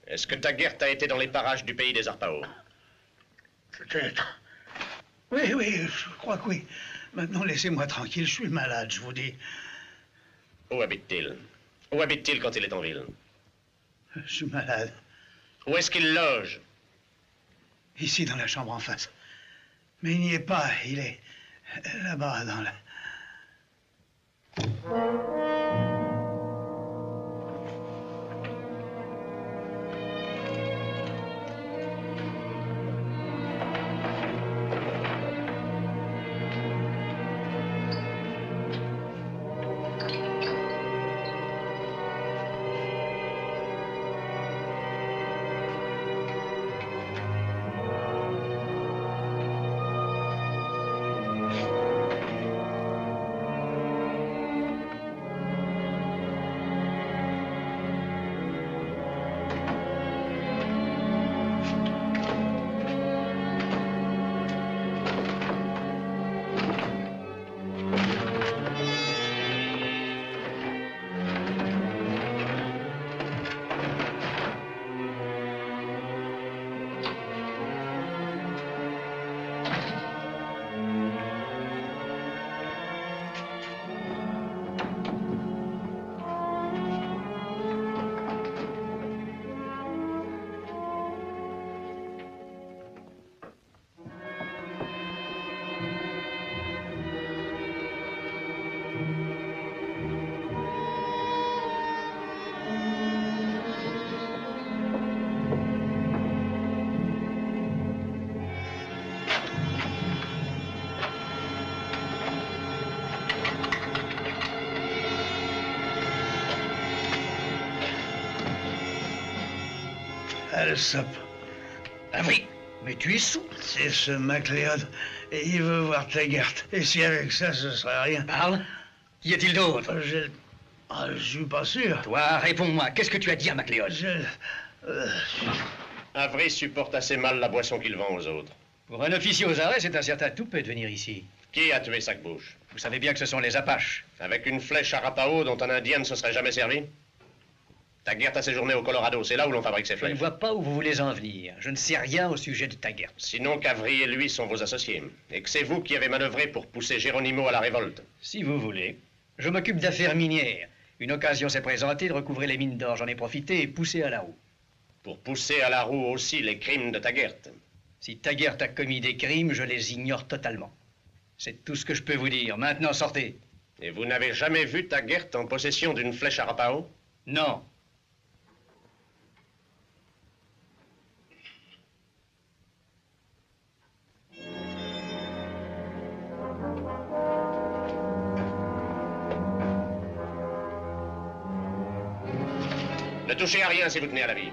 Est-ce que Taggart a été dans les parages du pays des Arpaos? Peut-être. Oui, oui, je crois que oui. Maintenant, laissez-moi tranquille, je suis malade, je vous dis. Où habite-t-il? Où habite-t-il quand il est en ville? Je suis malade. Où est-ce qu'il loge? Ici, dans la chambre en face. Mais il n'y est pas, il est là-bas, dans la... Allez, Ah oui, mais tu es sourd. C'est ce MacLeod. Et il veut voir Taggart. Et si avec ça, ce serait rien. Parle. Qu'y a-t-il d'autre? Je suis pas sûr. Toi, réponds-moi. Qu'est-ce que tu as dit à MacLeod? Avery supporte assez mal la boisson qu'il vend aux autres. Pour un officier aux arrêts, c'est un certain toupet de venir ici. Qui a tué Sac-Bouche? Vous savez bien que ce sont les Apaches. Avec une flèche Arapaho dont un Indien ne se serait jamais servi? Taggart a séjourné au Colorado, c'est là où l'on fabrique ces flèches. Je ne vois pas où vous voulez en venir. Je ne sais rien au sujet de Taggart. Sinon qu'Avery et lui sont vos associés, et que c'est vous qui avez manœuvré pour pousser Geronimo à la révolte. Si vous voulez. Je m'occupe d'affaires minières. Une occasion s'est présentée de recouvrer les mines d'or. J'en ai profité et poussé à la roue. Pour pousser à la roue aussi les crimes de Taggart. Si Taggart a commis des crimes, je les ignore totalement. C'est tout ce que je peux vous dire. Maintenant, sortez. Et vous n'avez jamais vu Taggart en possession d'une flèche Arapaho? Non. Ne touchez à rien si vous tenez à la vie.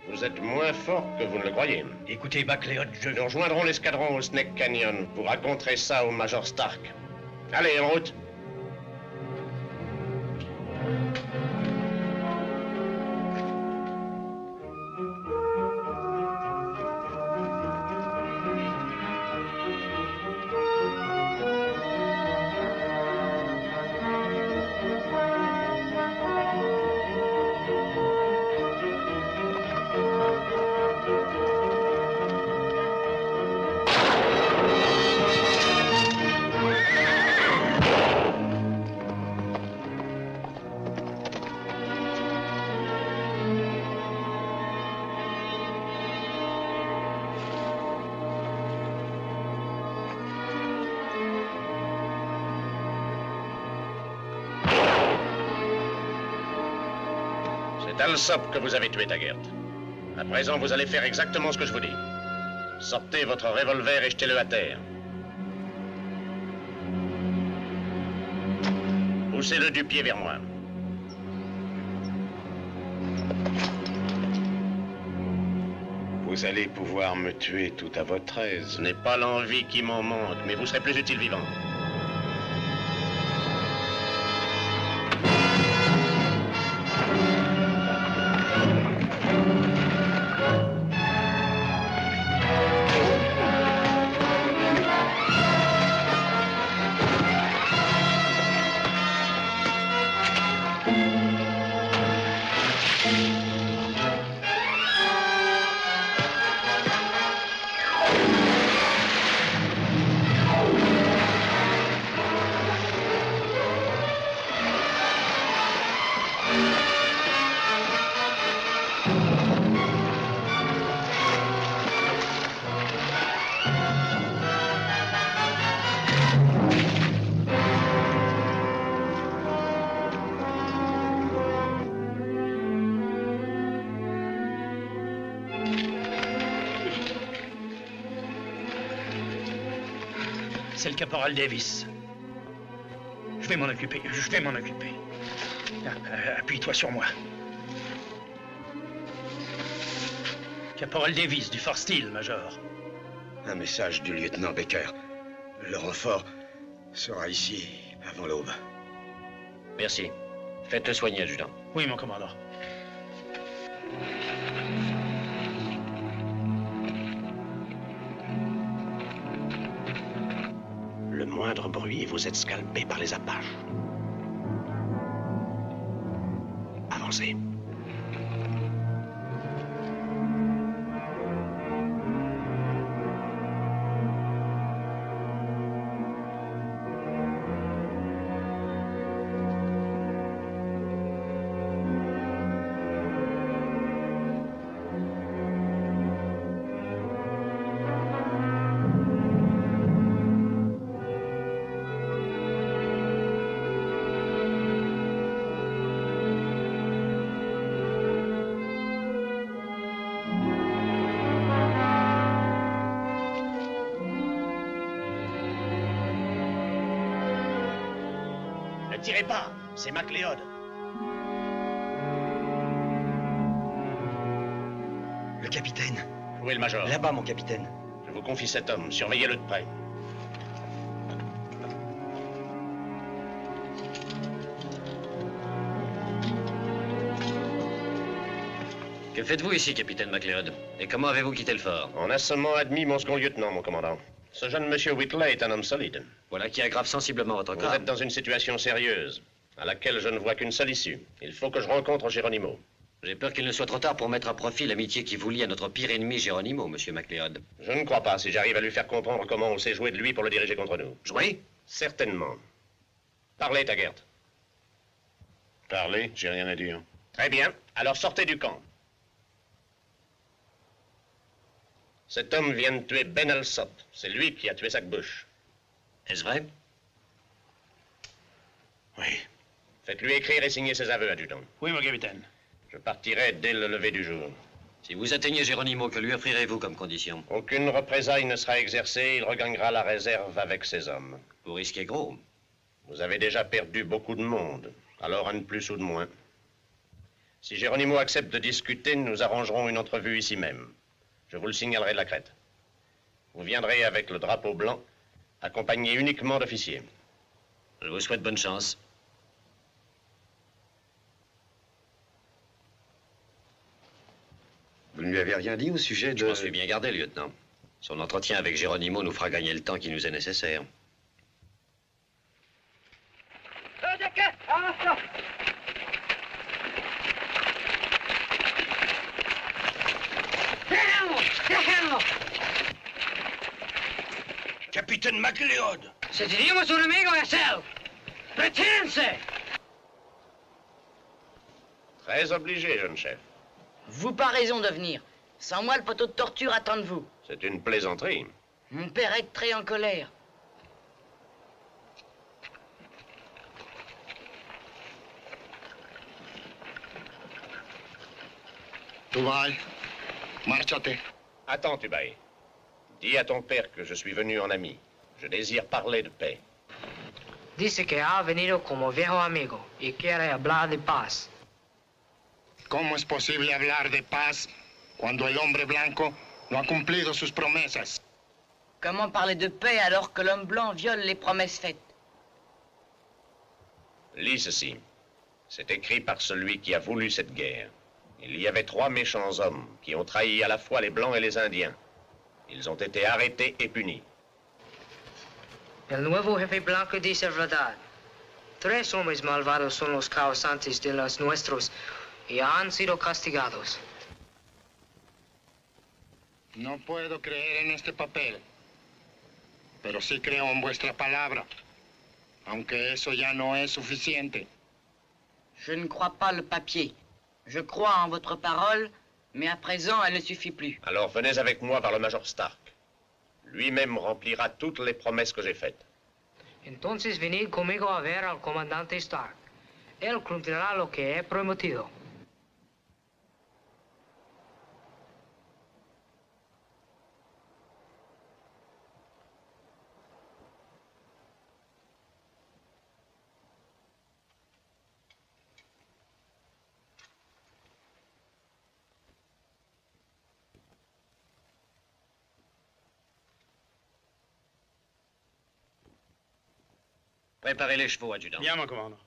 Vous êtes moins fort que vous ne le croyez. Écoutez, MacLeod, Nous rejoindrons l'escadron au Snake Canyon. Vous raconterez ça au Major Stark. Allez, en route. C'est Alsop que vous avez tué, Taggart. À présent, vous allez faire exactement ce que je vous dis. Sortez votre revolver et jetez-le à terre. Poussez-le du pied vers moi. Vous allez pouvoir me tuer tout à votre aise. Ce n'est pas l'envie qui m'en manque, mais vous serez plus utile vivant. C'est le caporal Davis. Je vais m'en occuper, Appuie-toi sur moi. Caporal Davis, du Fort Steele, Major. Un message du lieutenant Baker. Le renfort sera ici avant l'aube. Merci. Faites-le soigner, adjudant. Oui, mon commandant. Le moindre bruit et vous êtes scalpé par les Apaches. Avancez. Ne tirez pas, c'est MacLeod. Le capitaine. Où est le major? Là-bas, mon capitaine. Je vous confie cet homme. Surveillez-le de près. Que faites-vous ici, capitaine MacLeod? Et comment avez-vous quitté le fort? On a seulement admis mon second lieutenant, mon commandant. Ce jeune monsieur Whitley est un homme solide. Voilà qui aggrave sensiblement votre cas. Vous êtes dans une situation sérieuse, à laquelle je ne vois qu'une seule issue. Il faut que je rencontre Geronimo. J'ai peur qu'il ne soit trop tard pour mettre à profit l'amitié qui vous lie à notre pire ennemi, Geronimo, monsieur MacLeod. Je ne crois pas, si j'arrive à lui faire comprendre comment on s'est joué de lui pour le diriger contre nous. Joué? Certainement. Parlez, Taggart. Parlez, j'ai rien à dire. Très bien, alors sortez du camp. Cet homme vient de tuer Ben Alsop. C'est lui qui a tué Sac Bush. Est-ce vrai? Oui. Faites-lui écrire et signer ses aveux, adjudant. Oui, mon capitaine. Je partirai dès le lever du jour. Si vous atteignez Geronimo, que lui offrirez-vous comme condition? Aucune représaille ne sera exercée. Il regagnera la réserve avec ses hommes. Vous risquez gros. Vous avez déjà perdu beaucoup de monde. Alors un de plus ou de moins. Si Geronimo accepte de discuter, nous arrangerons une entrevue ici même. Je vous le signalerai de la crête. Vous viendrez avec le drapeau blanc, accompagné uniquement d'officiers. Je vous souhaite bonne chance. Vous ne lui avez rien dit au sujet de... Je m'en suis bien gardé, lieutenant. Son entretien avec Geronimo nous fera gagner le temps qui nous est nécessaire. Capitaine MacLeod. Se teníamos un amigo, Marcel. Retírense. Très obligé, jeune chef. Vous pas raison de venir. Sans moi, le poteau de torture attend de vous. C'est une plaisanterie. Mon père est très en colère. Tubaï, márchate. Attends, Tubaï. Dis à ton père que je suis venu en ami. Je désire parler de paix. Dice que ha venido como viejo amigo y quiere hablar de paz. ¿Cómo es posible hablar de paz cuando el hombre blanco no ha cumplido sus promesas? Comment parler de paix alors que l'homme blanc viole les promesses faites? Lis ceci. C'est écrit par celui qui a voulu cette guerre. Il y avait 3 méchants hommes qui ont trahi à la fois les Blancs et les Indiens. Ils ont été arrêtés et punis. El nuevo jefe blanco dice verdad. 3 hombres malvados son los causantes de los nuestros y han sido castigados. No puedo creer en este papel, pero sí creo en vuestra palabra, aunque eso ya no es suficiente. Je ne crois pas le papier. Je crois en votre parole, mais à présent, elle ne suffit plus. Alors venez avec moi vers le Major Stark. Lui-même remplira toutes les promesses que j'ai faites. Entonces venid conmigo a ver al comandante Stark. Él cumplirá lo que he prometido. Préparez les chevaux, adjudant. Bien, mon commandant.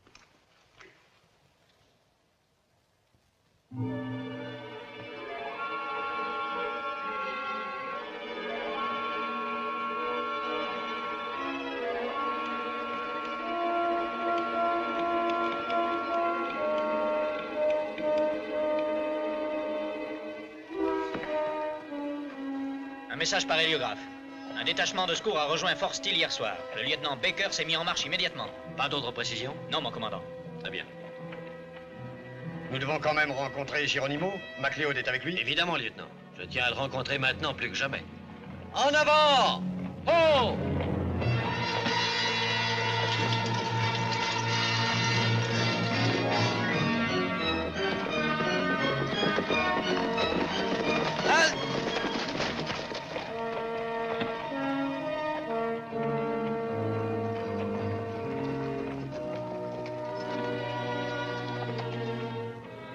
Un message par héliographe. Un détachement de secours a rejoint Fort Steele hier soir. Le lieutenant Baker s'est mis en marche immédiatement. Pas d'autres précisions? Non, mon commandant. Très bien. Nous devons quand même rencontrer Geronimo. MacLeod est avec lui. Évidemment, lieutenant. Je tiens à le rencontrer maintenant plus que jamais. En avant! Oh!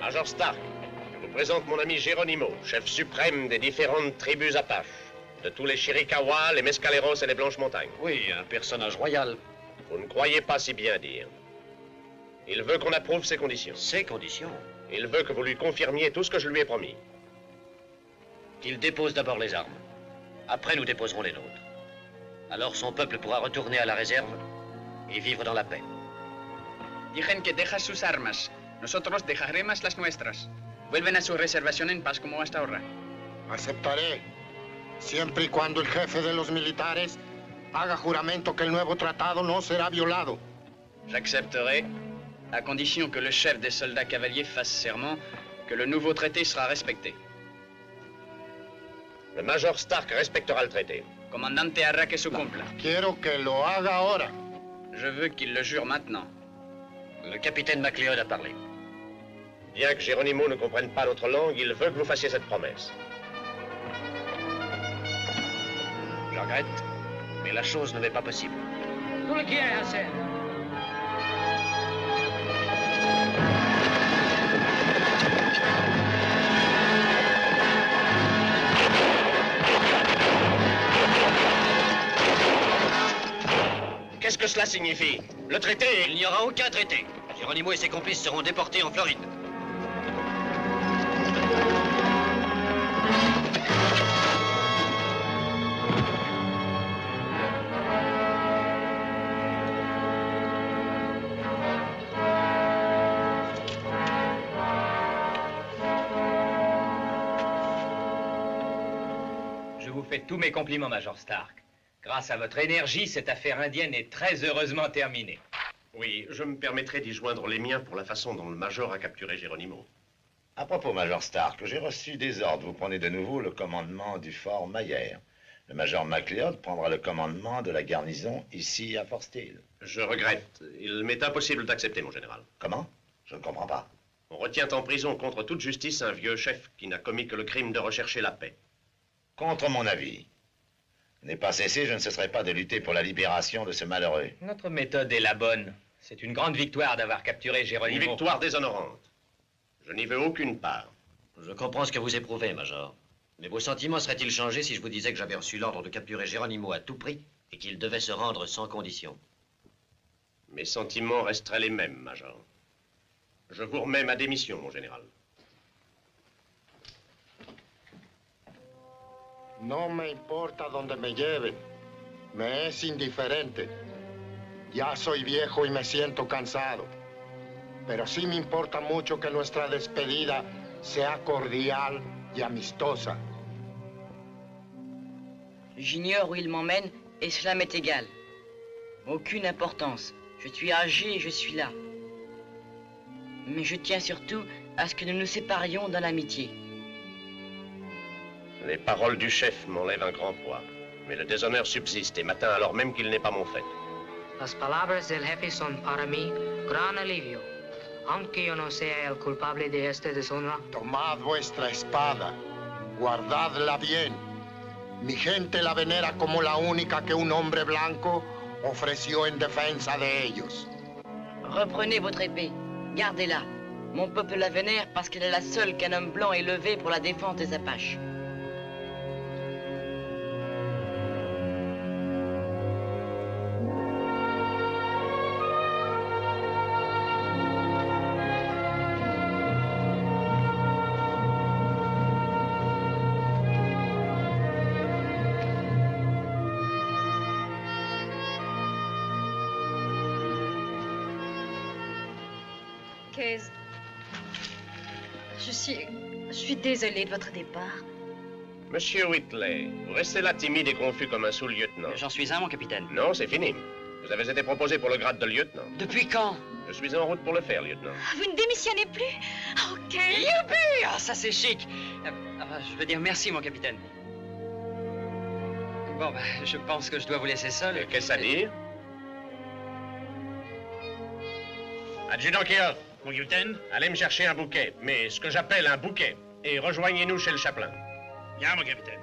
Major Stark, je vous présente mon ami Geronimo, chef suprême des différentes tribus Apaches, de tous les Chiricahua, les Mescaleros et les Blanches-Montagnes. Oui, un personnage royal. Vous ne croyez pas si bien dire. Il veut qu'on approuve ses conditions. Ses conditions? Il veut que vous lui confirmiez tout ce que je lui ai promis. Qu'il dépose d'abord les armes. Après, nous déposerons les nôtres. Alors son peuple pourra retourner à la réserve et vivre dans la paix. Dijen que deja sus armas. Nosotros dejaremos las nuestras. Vuelven a su reservación en paz como hasta ahora. Aceptaré, siempre y cuando el jefe de los militares haga juramento que el nuevo tratado no será violado. J'accepterai, à condition que le chef des soldats cavaliers fasse serment que le nouveau traité sera respecté. Le Major Stark respectera le traité. Comandante hará que se cumpla. Quiero que lo haga ahora. Je veux qu'il le jure maintenant. Le capitaine MacLeod a parlé. Bien que Geronimo ne comprenne pas notre langue, il veut que vous fassiez cette promesse. Je regrette, mais la chose ne m'est pas possible. Tú le quieres hacer. Qu'est-ce que cela signifie? Le traité... Il n'y aura aucun traité. Geronimo et ses complices seront déportés en Floride. Je vous fais tous mes compliments, Major Stark. Grâce à votre énergie, cette affaire indienne est très heureusement terminée. Oui, je me permettrai d'y joindre les miens pour la façon dont le Major a capturé Geronimo. À propos, Major Stark, j'ai reçu des ordres. Vous prenez de nouveau le commandement du fort Mayer. Le Major MacLeod prendra le commandement de la garnison ici à Fort Steele. Je regrette. Il m'est impossible d'accepter, mon général. Comment? Je ne comprends pas. On retient en prison contre toute justice un vieux chef qui n'a commis que le crime de rechercher la paix. Contre mon avis. N'ai pas cessé, je ne cesserai pas de lutter pour la libération de ce malheureux. Notre méthode est la bonne. C'est une grande victoire d'avoir capturé Geronimo. Une victoire déshonorante. Je n'y veux aucune part. Je comprends ce que vous éprouvez, Major. Mais vos sentiments seraient-ils changés si je vous disais que j'avais reçu l'ordre de capturer Geronimo à tout prix et qu'il devait se rendre sans condition? Mes sentiments resteraient les mêmes, Major. Je vous remets ma démission, mon général. No me importa donde me lleven. Me es indiferente. Ya soy viejo y me siento cansado. Pero sí me importa mucho que nuestra despedida sea cordial y amistosa. J'ignore où il m'emmène et cela m'est égal. Aucune importance. Je suis âgé et je suis là. Mais je tiens surtout à ce que nous nous séparions dans l'amitié. Les paroles du chef m'enlèvent un grand poids. Mais le déshonneur subsiste et m'atteint alors même qu'il n'est pas mon fait. Las palabras del jefe son para mí gran alivio, aunque yo no sea el culpable de este deshonra. Tomad vuestra espada, guardadla bien. Mi gente la venera como la única que un hombre blanco ofreció en defensa de ellos. Reprenez votre épée, gardez-la. Mon peuple la vénère parce qu'elle est la seule qu'un homme blanc ait levée pour la défense des Apaches. Je suis désolée de votre départ. Monsieur Whitley, vous restez là timide et confus comme un sous-lieutenant. J'en suis un, mon capitaine. Non, c'est fini. Vous avez été proposé pour le grade de lieutenant. Depuis quand? Je suis en route pour le faire, lieutenant. Vous ne démissionnez plus? Ok. Youpi! Ah, ça c'est chic. Je veux dire merci, mon capitaine. Bon, je pense que je dois vous laisser seul. Qu'est-ce à dire? Adjudant Keough, mon capitaine, allez me chercher un bouquet, mais ce que j'appelle un bouquet, et rejoignez-nous chez le chapelain. Bien, mon capitaine.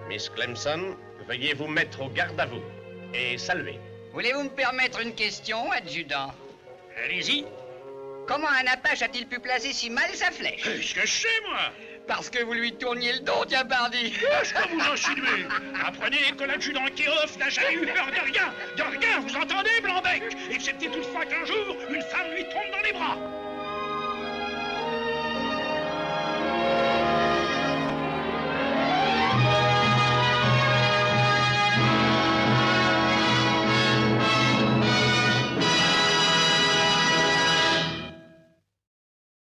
Miss Clemson, veuillez vous mettre au garde à vous et saluer. Voulez-vous me permettre une question, adjudant? Allez-y. Comment un Apache a-t-il pu placer si mal sa flèche? Qu'est-ce que je sais, moi? Parce que vous lui tourniez le dos, tiens, pardi. Qu'est-ce que vous insinuez? Apprenez que l'adjudant Kirov n'a jamais eu peur de rien, vous entendez, Blanc-Bec? Excepté toutefois qu'un jour, une femme lui tombe dans les bras.